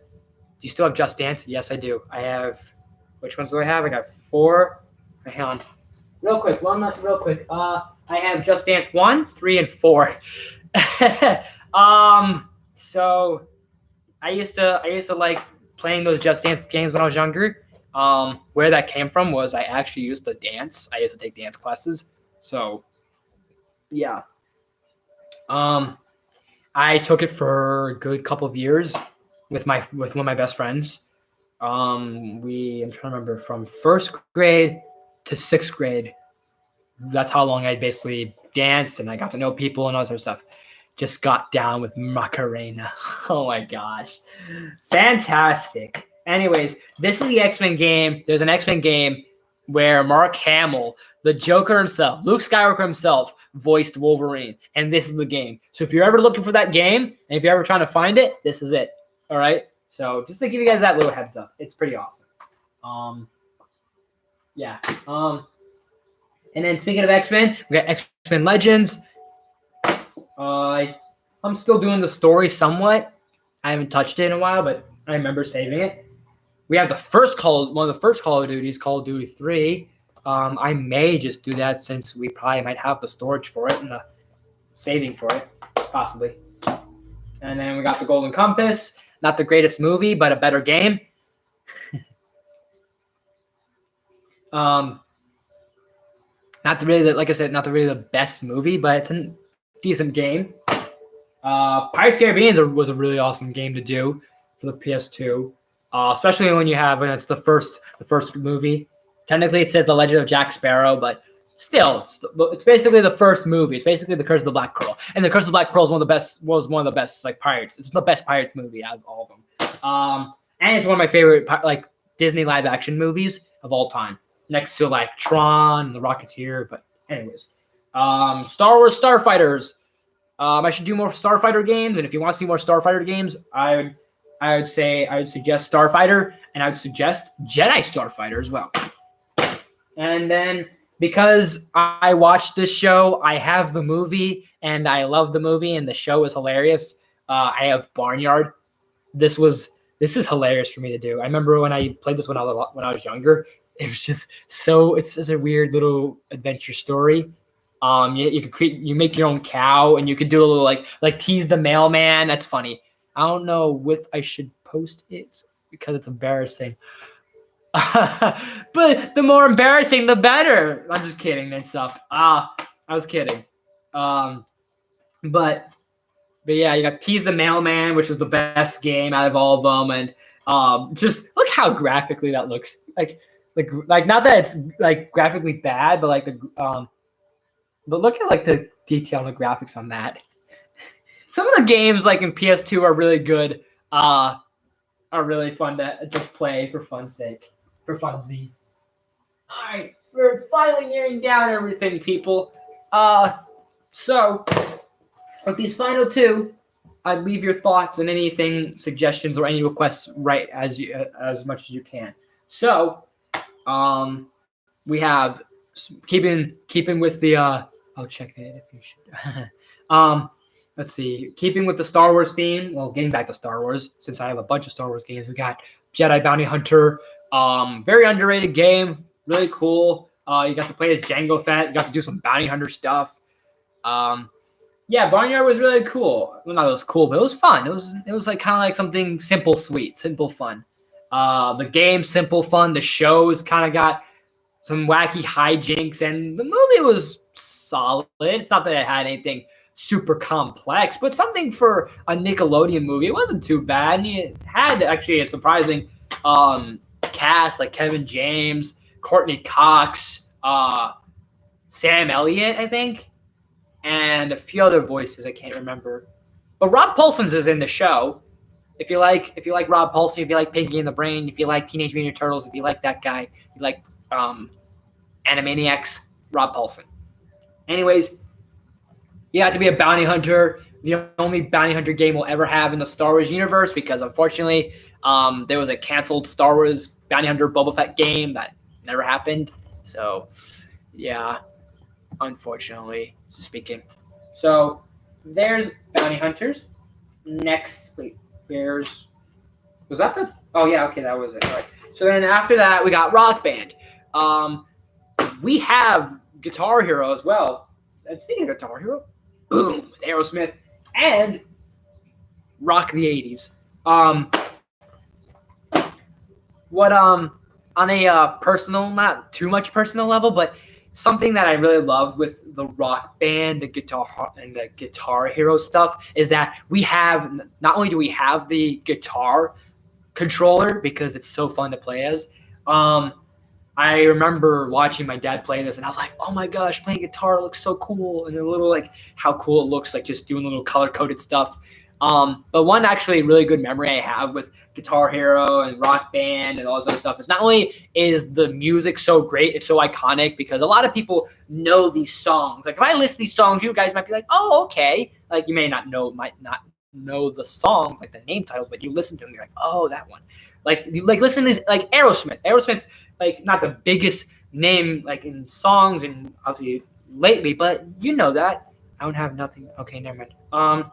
Do you still have Just Dance? Yes, I do. I have. Which ones do I have? I got 4. Hang on. Real quick. I have Just Dance 1, 3, and 4. So I used to like playing those Just Dance games when I was younger. Where that came from was I actually used to dance. I used to take dance classes. So yeah. I took it for a good couple of years with one of my best friends. I'm trying to remember, from 1st grade to 6th grade. That's how long I basically danced, and I got to know people and all that sort of stuff. Just got down with Macarena. Oh my gosh. Fantastic. Anyways, this is the X-Men game. There's an X-Men game where Mark Hamill, the Joker himself, Luke Skywalker himself, voiced Wolverine. And this is the game. So if you're ever looking for that game, and if you're ever trying to find it, this is it. All right? So just to give you guys that little heads up. It's pretty awesome. Yeah. And then speaking of X-Men, we got X-Men Legends. I'm still doing the story somewhat. I haven't touched it in a while, but I remember saving it. We have one of the first Call of Duties, Call of Duty 3. I may just do that since we probably might have the storage for it and the saving for it, possibly. And then we got the Golden Compass. Not the greatest movie, but a better game. Not really the best movie, but it's a decent game. Pirates of the Caribbean was a really awesome game to do for the PS2, especially when it's the first movie. Technically, it says The Legend of Jack Sparrow, but still, it's basically the first movie. It's basically The Curse of the Black Pearl, and The Curse of the Black Pearl is one of the best like pirates. It's the best pirates movie out of all of them. And it's one of my favorite like Disney live action movies of all time, next to like Tron and The Rocketeer. But anyways, Star Wars Starfighters. I should do more Starfighter games, and if you want to see more Starfighter games, I would suggest Starfighter, and I would suggest Jedi Starfighter as well. And then because I watched this show, I have the movie, and I love the movie, and the show is hilarious. I have Barnyard. This is hilarious for me to do. I remember when I played this when I was younger. It was just it's just a weird little adventure story. You make your own cow, and you could do a little like tease the mailman. That's funny. I don't know if I should post it because it's embarrassing. But the more embarrassing, the better. I'm just kidding and stuff. I was kidding. But yeah, you got Tease the Mailman, which was the best game out of all of them, and just look how graphically that looks. Like not that it's like graphically bad, but like but look at like the detail and the graphics on that. Some of the games like in PS2 are really good. Are really fun to just play for fun's sake, for funsies. All right, we're finally nearing down everything, people. So with these final two, I'd leave your thoughts and anything, suggestions, or any requests right as much as you can. So, we have keeping with the. I'll check that if you should. Let's see. Keeping with the Star Wars theme. Well, getting back to Star Wars, since I have a bunch of Star Wars games, we got Jedi Bounty Hunter. Very underrated game. Really cool. You got to play as Jango Fett. You got to do some bounty hunter stuff. Yeah, Barnyard was really cool. Well, not it was cool, but it was fun. It was like kind of like something simple, sweet, simple, fun. The game, simple, fun. The shows kind of got some wacky hijinks, and the movie was solid. It's not that it had anything super complex, but something for a Nickelodeon movie. It wasn't too bad. And it had actually a surprising cast, like Kevin James, Courtney Cox, Sam Elliott, I think, and a few other voices I can't remember. But Rob Paulsen's is in the show. If you like Rob Paulsen, if you like Pinky and the Brain, if you like Teenage Mutant Ninja Turtles, if you like that guy, if you like Animaniacs, Rob Paulsen. Anyways, you have to be a bounty hunter. The only bounty hunter game we'll ever have in the Star Wars universe, because unfortunately, there was a canceled Star Wars Bounty Hunter Boba Fett game that never happened. So, yeah, unfortunately speaking. So, there's Bounty Hunters. Next, was that the? Oh yeah, okay, that was it. All right. So then after that, we got Rock Band. We have Guitar Hero as well. And speaking of Guitar Hero, boom, Aerosmith and Rock the 80s. On a personal, not too much personal level, but something that I really love with the Rock Band, the Guitar Hero stuff is that we have, not only do we have the guitar controller because it's so fun to play as. I remember watching my dad play this, and I was like, "Oh my gosh, playing guitar looks so cool!" And a little like how cool it looks, like just doing little color coded stuff. But one actually really good memory I have with Guitar Hero and Rock Band and all this other stuff is not only is the music so great, it's so iconic because a lot of people know these songs. Like if I list these songs, you guys might be like, "Oh, okay." Like you might not know the songs, like the name titles, but you listen to them, you're like, "Oh, that one." Like listen to this, like Aerosmith. Aerosmith's like not the biggest name like in songs and obviously lately, but you know that. I don't have nothing. Okay, never mind.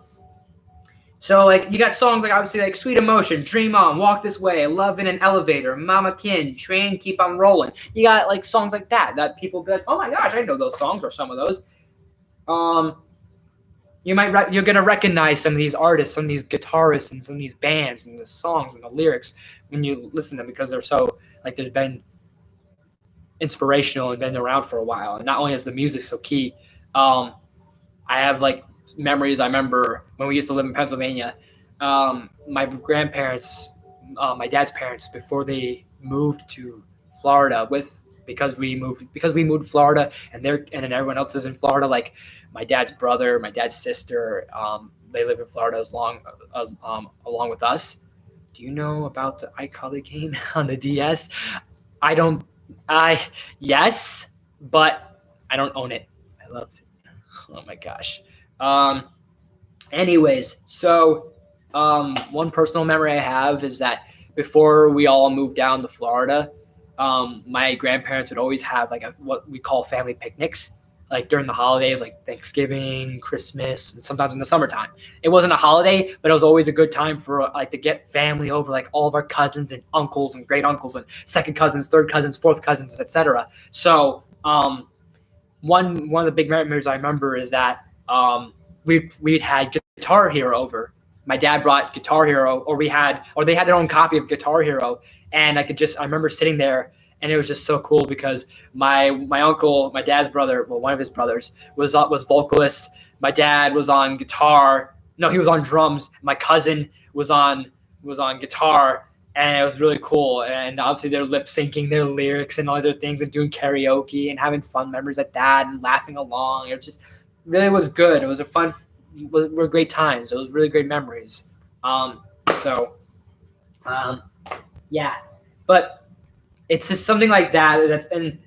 So like you got songs like obviously like Sweet Emotion, Dream On, Walk This Way, Love in an Elevator, Mama Kin, Train, Keep on Rolling. You got like songs like that people be like, "Oh my gosh, I know those songs," or some of those. You're gonna recognize some of these artists, some of these guitarists, and some of these bands and the songs and the lyrics when you listen to them because they're so like there's been inspirational and been around for a while. And not only is the music so key, I have like memories I remember when we used to live in Pennsylvania. My grandparents, my dad's parents, before they moved to Florida because we moved to Florida, and then everyone else is in Florida. Like my dad's brother, my dad's sister, they live in Florida along with us. Do you know about the iCarly game on the DS? I don't. I Yes, but I don't own it. I love it. Oh my gosh. Um. Anyways, so one personal memory I have is that before we all moved down to Florida, my grandparents would always have like what we call family picnics, like during the holidays, like Thanksgiving, Christmas, and sometimes in the summertime. It wasn't a holiday, but it was always a good time for like to get family over, like all of our cousins and uncles and great uncles and second cousins, third cousins, fourth cousins, etc. So one of the big memories I remember is that we'd had Guitar Hero over. My dad brought Guitar Hero, or they had their own copy of Guitar Hero, and I remember sitting there, and it was just so cool because my uncle, my dad's brother, well, one of his brothers was vocalist. My dad was on guitar. No, he was on drums. My cousin was on guitar, and it was really cool. And obviously they're lip syncing their lyrics and all these other things, and doing karaoke and having fun memories like that and laughing along. It just really was good. It was were great times. It was really great memories. So yeah, but it's just something like that. And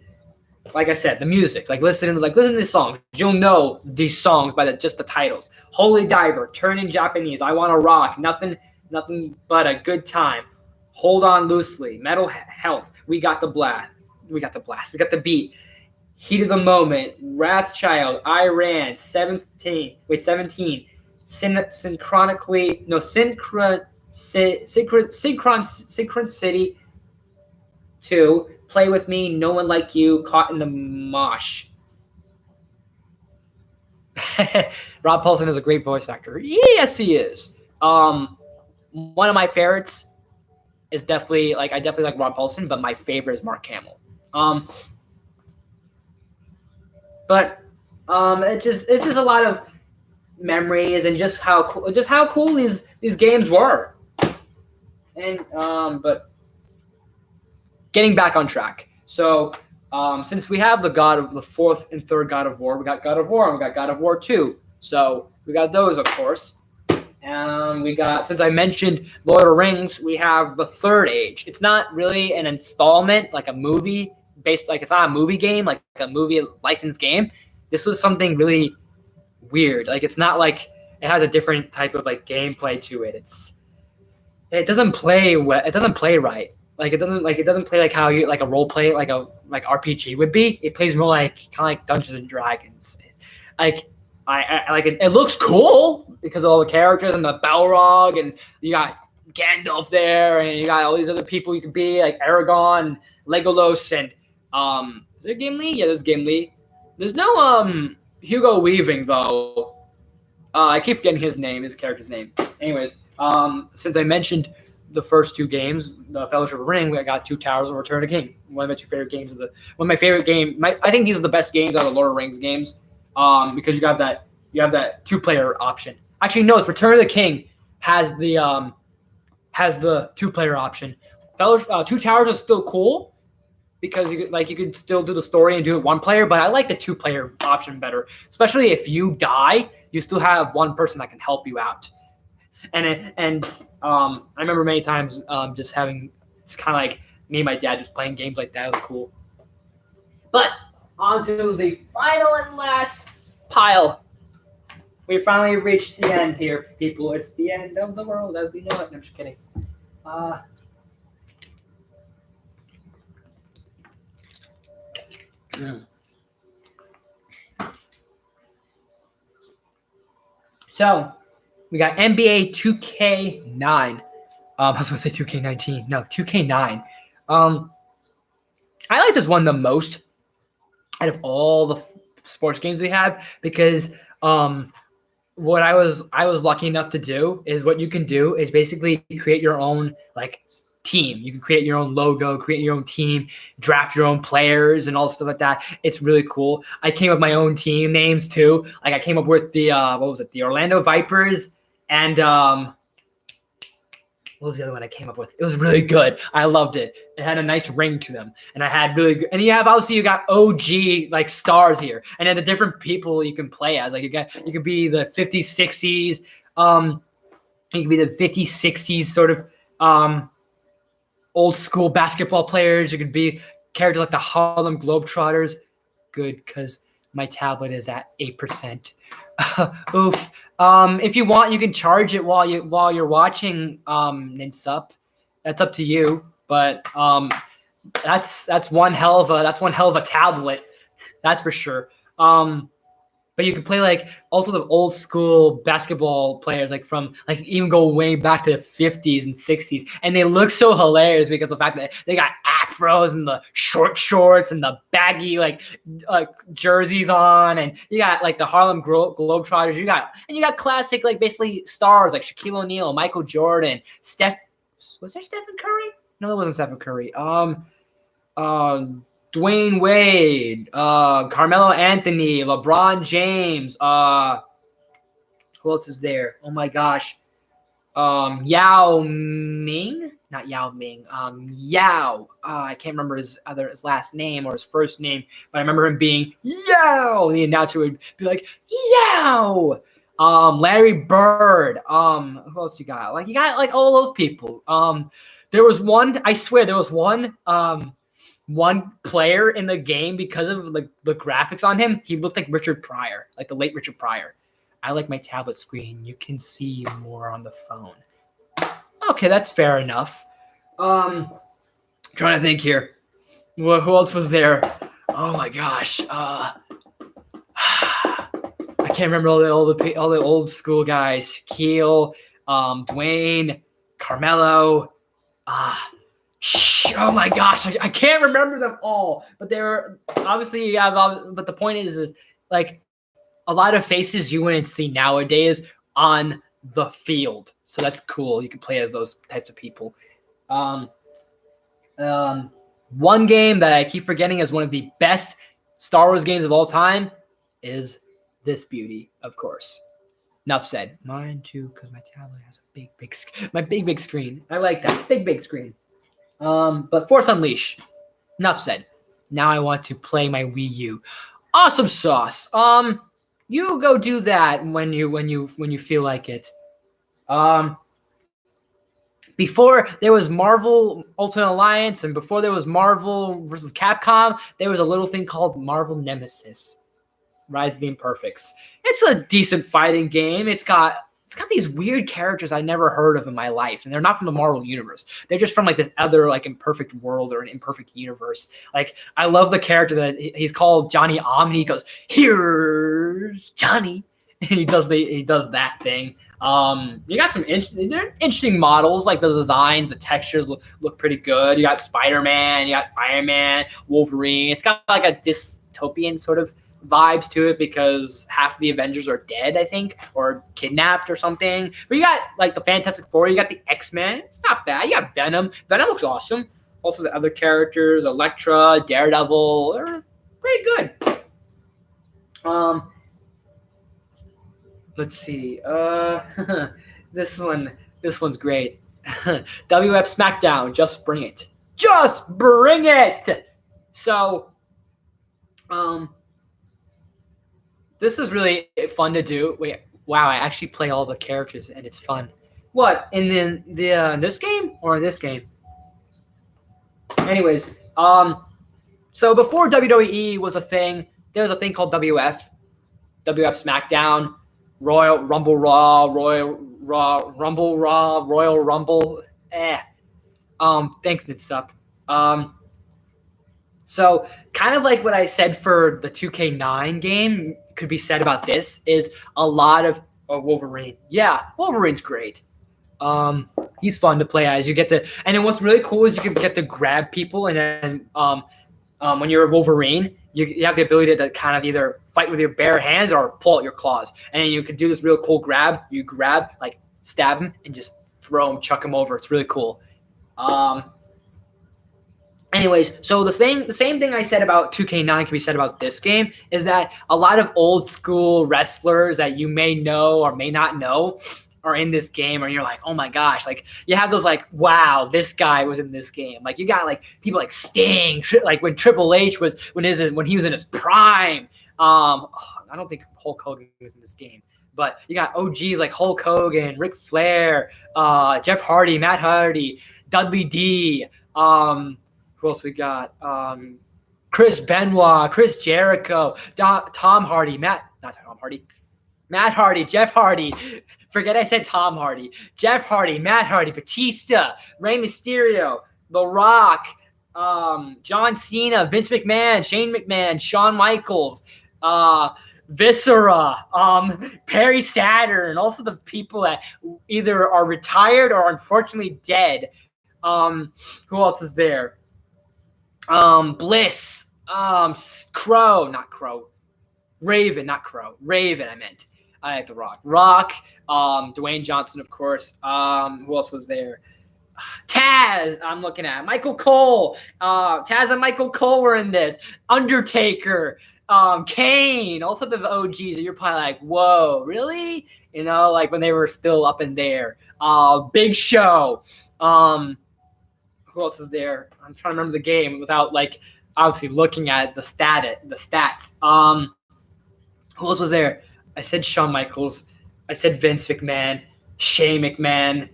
like I said, the music, like listen to these songs. You'll know these songs by just the titles. Holy Diver, Turn in Japanese, I Wanna Rock, Nothing But a Good Time, Hold On Loosely, Mental Health, We Got the Blast, We Got the Beat, Heat of the Moment, Wrathchild, Iran, 17, Synchronicity 2, Play With Me, No One Like You, Caught in the Mosh. Rob Paulsen is a great voice actor. Yes, he is. One of my favorites is definitely I definitely like Rob Paulsen, but my favorite is Mark Hamill. But it's just a lot of memories and just how cool these games were. And but getting back on track. So since we have the fourth and third God of War, we got God of War and we got God of War 2. So we got those, of course. And we got, since I mentioned Lord of the Rings, we have the Third Age. It's not really an installment, like a movie it's not a movie game, like a movie licensed game. This was something really weird. Like it's not like it has a different type of like gameplay to it. It doesn't play it doesn't play right. It doesn't play like how you like a role play like RPG would be. It plays more like kind of like Dungeons and Dragons. Like I like it. It looks cool because of all the characters and the Balrog, and you got Gandalf there, and you got all these other people you could be like Aragorn, Legolas, and is there Gimli? Yeah, there's Gimli. There's no Hugo Weaving though. I keep forgetting his character's name. Anyways, since I mentioned the first two games, the Fellowship of the Ring, I got Two Towers and Return of the King. One of my two favorite games one of my favorite game. I think these are the best games out of the Lord of the Rings games. Because you have that two-player option. Actually, no, it's Return of the King has the two-player option. Two Towers is still cool because you could still do the story and do it one player, but I like the two-player option better. Especially if you die, you still have one person that can help you out. And I remember many times just having, it's kind of like me and my dad just playing games like that. It was cool. But on to the final and last pile. We finally reached the end here, people. It's the end of the world as we know it. No, I'm just kidding. So, we got NBA 2K9. I was going to say 2K19. No, 2K9. I like this one the most out of all the sports games we have because what I was lucky enough to do is what you can do is basically create your own like team. You can create your own logo, create your own team, draft your own players, and all stuff like that. It's really cool. I came up with my own team names too. Like I came up with the the Orlando Vipers and what was the other one I came up with? It was really good. I loved it. It had a nice ring to them, and I had really good. And you got OG like stars here, and then the different people you can play as. Like you could be the 50s, 60s. You could be the 50s, 60s sort of old school basketball players. You could be characters like the Harlem Globetrotters. Good, because my tablet is at 8%. Oof. If you want, you can charge it while you're watching Ninsup. That's up to you. But that's one hell of a tablet. That's for sure. But you can play like also the old school basketball players, like from like even go way back to the 50s and 60s, and they look so hilarious because of the fact that they got afros and the short shorts and the baggy like jerseys on, and you got like the Harlem Globetrotters. You got classic like basically stars like Shaquille O'Neal, Michael Jordan, was there Stephen Curry? No, it wasn't Stephen Curry. Dwayne Wade, Carmelo Anthony, LeBron James, who else is there? Oh my gosh. Yao Ming? Not Yao Ming. Yao. I can't remember his last name or his first name, but I remember him being Yao. The announcer would be like, Yao. Larry Bird. Who else you got? Like you got like all those people. There was one, I swear there was one player in the game because of like the graphics on him. He looked like Richard Pryor, like the late Richard Pryor. I like my tablet screen. You can see more on the phone. Okay, that's fair enough. Trying to think here. Who else was there? Oh my gosh. I can't remember all the old school guys. Shaquille, Dwayne, Carmelo. Oh my gosh, I can't remember them all. But they were obviously but the point is like a lot of faces you wouldn't see nowadays on the field. So that's cool. You can play as those types of people. One game that I keep forgetting is one of the best Star Wars games of all time is this beauty, of course. Enough said. Mine too, because my tablet has a big screen. I like that. Big screen. But Force Unleashed. Enough said. Now I want to play my Wii U. Awesome sauce. You go do that when you feel like it. Before there was Marvel Ultimate Alliance, and before there was Marvel versus Capcom, there was a little thing called Marvel Nemesis, Rise of the Imperfects. It's a decent fighting game. It's got these weird characters I never heard of in my life, and they're not from the Marvel universe. They're just from like this other like imperfect world or an imperfect universe. Like I love the character that he's called Johnny Om, and he goes, "Here's Johnny," and he does that thing. You got some interesting models, like the designs, the textures look pretty good. You got Spider-Man, you got Iron Man, Wolverine. It's got like a dystopian sort of vibes to it because half of the Avengers are dead, I think, or kidnapped or something. But you got like the Fantastic Four, you got the X-Men. It's not bad. You got Venom. Venom looks awesome. Also the other characters, Elektra, Daredevil, they're pretty good. Let's see. This one's great. WF SmackDown, just bring it. Just bring it. So, this is really fun to do. Wait, wow! I actually play all the characters, and it's fun. What in this game or in this game? Anyways, so before WWE was a thing, there was a thing called WF SmackDown. Royal Rumble Raw, Royal Rumble. Thanks, Nitsup. So kind of like what I said for the 2K9 game could be said about this is a lot of Wolverine. Yeah, Wolverine's great. He's fun to play as. You get to, and then what's really cool is you can get to grab people, and then when you're a Wolverine, you have the ability to kind of either fight with your bare hands or pull out your claws. And then you can do this real cool grab. You grab, like, stab him and just throw him, chuck him over. It's really cool. Anyways, so the same thing I said about 2K9 can be said about this game, is that a lot of old school wrestlers that you may know or may not know are in this game, or you're like, oh my gosh, like you have those like, wow, this guy was in this game. Like you got like people like Sting, like when Triple H was when he was in his prime. I don't think Hulk Hogan was in this game, but you got OGs like Hulk Hogan, Ric Flair, Jeff Hardy, Matt Hardy, Dudley D. Who else we got? Chris Benoit, Chris Jericho, Tom Hardy, Matt Hardy, Jeff Hardy. Forget I said Tom Hardy. Jeff Hardy, Matt Hardy, Batista, Rey Mysterio, The Rock, John Cena, Vince McMahon, Shane McMahon, Shawn Michaels, Viscera, Perry Saturn, also the people that either are retired or unfortunately dead. Who else is there? Bliss, Raven, I meant. I had The Rock, Dwayne Johnson, of course. Who else was there? Taz, I'm looking at Michael Cole. Taz and Michael Cole were in this. Undertaker, Kane, all sorts of OGs. And you're probably like, whoa, really? You know, like when they were still up in there. Big Show. Who else is there? I'm trying to remember the game without like obviously looking at the stats. Who else was there? I said Shawn Michaels. I said Vince McMahon, Shane McMahon,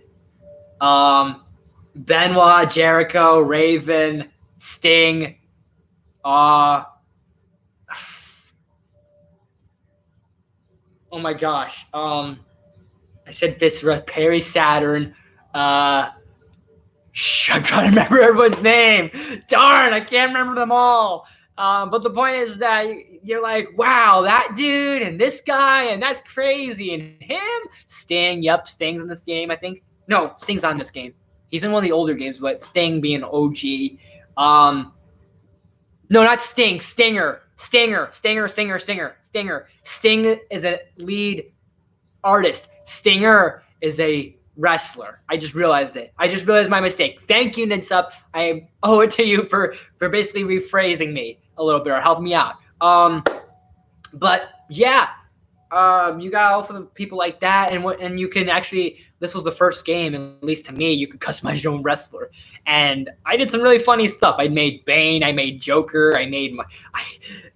Benoit, Jericho, Raven, Sting. Oh my gosh. I said Viscera, Perry Saturn. I'm trying to remember everyone's name. Darn, I can't remember them all. But the point is that you're like, wow, that dude and this guy, and that's crazy. And him, Sting, yep, Sting's in this game, I think. No, Sting's not in this game. He's in one of the older games, but Sting being OG. No, not Sting, Stinger. Sting is a lead artist. Stinger is a wrestler. I just realized it. I just realized my mistake. Thank you, Ninsub. I owe it to you for basically rephrasing me a little bit or helping me out. But yeah, you got also people like that, and you can actually. This was the first game, at least to me, you could customize your own wrestler, and I did some really funny stuff. I made Bane, I made Joker, I made did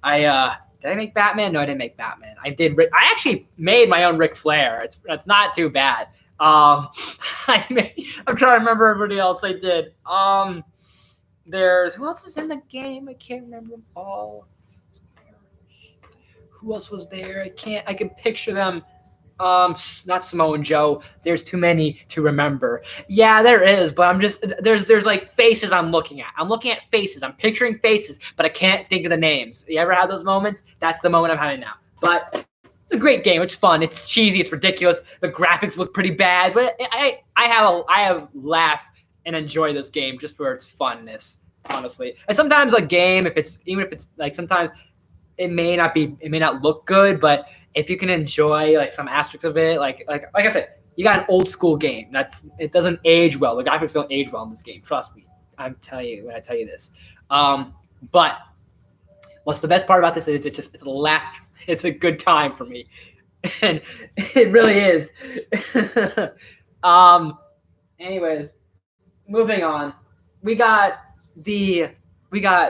I make Batman? No, I didn't make Batman. I actually made my own Ric Flair. It's not too bad. I'm trying to remember everybody else I did. There's who else is in the game? I can't remember them all. Who else was there? I can picture them. Not Samoan Joe. There's too many to remember. Yeah, there is, but I'm just there's like faces I'm looking at. I'm looking at faces. I'm picturing faces, but I can't think of the names. You ever have those moments? That's the moment I'm having now. But it's a great game. It's fun. It's cheesy. It's ridiculous. The graphics look pretty bad, but I have laugh and enjoy this game just for its funness, honestly. And sometimes a game, even if it's like sometimes it may not look good, but if you can enjoy like some aspects of it, like I said, you got an old school game. It doesn't age well. The graphics don't age well in this game. Trust me. I'm telling you when I tell you this. But what's the best part about this is it's a laugh. It's a good time for me, and it really is. Anyways, moving on. We got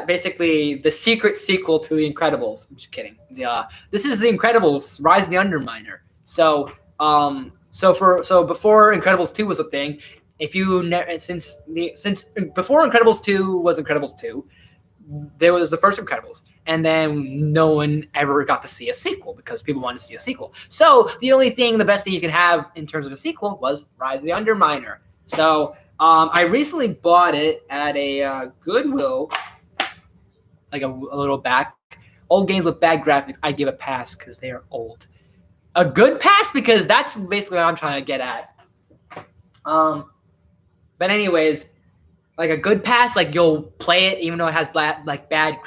basically the secret sequel to The Incredibles. I'm just kidding. This is The Incredibles: Rise of the Underminer. So before Incredibles 2 was a thing, since before Incredibles 2 was Incredibles 2, there was the first Incredibles, and then no one ever got to see a sequel because people wanted to see a sequel. So the best thing you can have in terms of a sequel was Rise of the Underminer. So I recently bought it at a Goodwill, like a little back. Old games with bad graphics, I give a pass because they are old. A good pass because that's basically what I'm trying to get at. But anyways, like a good pass, like you'll play it even though it has bad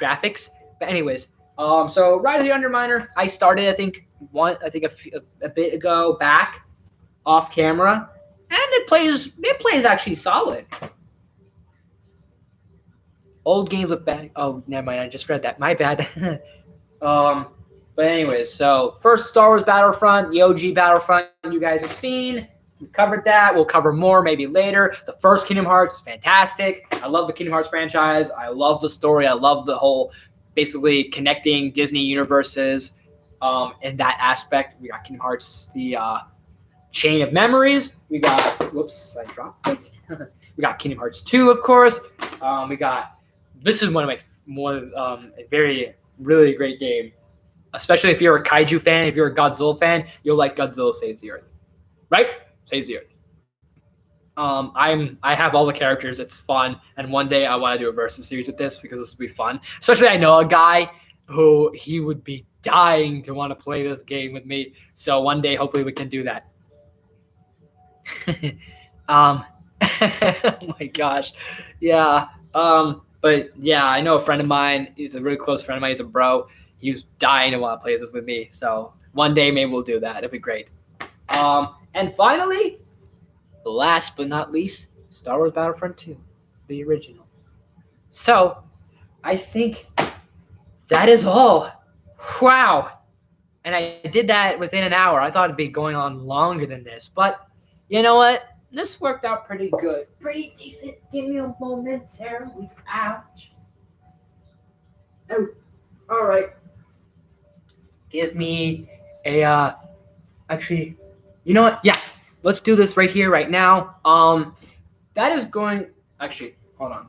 graphics. But anyways, so Rise of the Underminer, I started a bit ago back off camera, and it plays actually solid. Old games with bad. Oh, never mind. I just read that. My bad. But anyways, so first Star Wars Battlefront, the OG Battlefront you guys have seen. We covered that. We'll cover more maybe later. The first Kingdom Hearts, fantastic. I love the Kingdom Hearts franchise. I love the story. I love the whole basically connecting Disney universes in that aspect. We got Kingdom Hearts, the Chain of Memories. We got, whoops, I dropped it. We got Kingdom Hearts 2, of course. We got, this is one of a very, really great game. Especially if you're a kaiju fan, if you're a Godzilla fan, you'll like Godzilla Saves the Earth. Right? Saves the Earth. I have all the characters. It's fun, and one day I want to do a versus series with this because this would be fun. Especially I know a guy who he would be dying to want to play this game with me. So one day, hopefully, we can do that. Oh my gosh, yeah. But yeah, I know a friend of mine. He's a really close friend of mine. He's a bro. He was dying to want to play this with me. So one day maybe we'll do that. It'd be great. And finally, last but not least, Star Wars Battlefront 2, the original. So I think that is all. Wow. And I did that within an hour. I thought it'd be going on longer than this. But you know what? This worked out pretty good. Pretty decent. Give me a momentarily. Ouch. Oh, all right. Give me a, actually, you know what? Yeah, let's do this right here, right now. That is going, actually, hold on.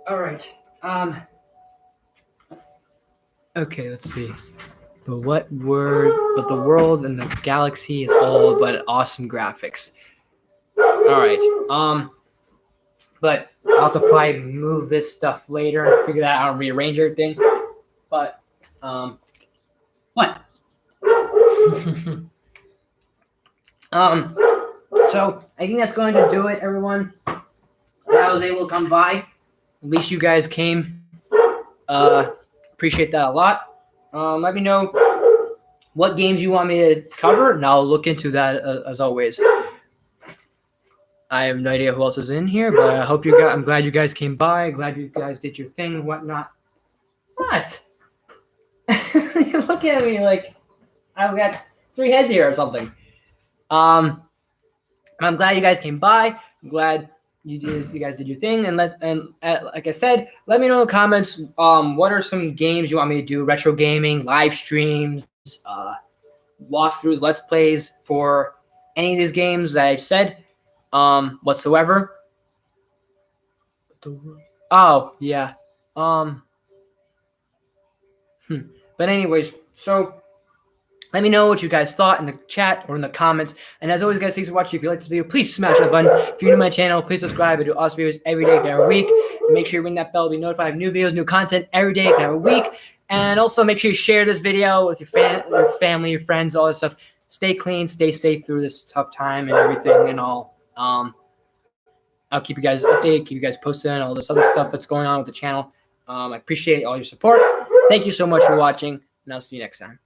All right. Okay, let's see. But the world and the galaxy is all but awesome graphics. All right. But I'll have to probably move this stuff later and figure that out and rearrange everything. But what? So I think that's going to do it, everyone. That I was able to come by. At least you guys came. Appreciate that a lot. Let me know what games you want me to cover, and I'll look into that as always. I have no idea who else is in here, but I hope you guys. I'm glad you guys came by. Glad you guys did your thing and whatnot. What? You're looking at me like I've got 3 heads here or something. I'm glad you guys came by. I'm glad you guys did your thing, and like I said, let me know in the comments. What are some games you want me to do? Retro gaming, live streams, walkthroughs, let's plays for any of these games that I've said, whatsoever. Oh yeah. But anyways, so. Let me know what you guys thought in the chat or in the comments. And as always, guys, thanks for watching. If you like this video, please smash that button. If you're new to my channel, please subscribe. I do awesome videos every day, every week. Make sure you ring that bell to be notified of new videos, new content every day, every week. And also make sure you share this video with your family, your friends, all this stuff. Stay clean, stay safe through this tough time and everything and all. I'll keep you guys updated, keep you guys posted on all this other stuff that's going on with the channel. I appreciate all your support. Thank you so much for watching, and I'll see you next time.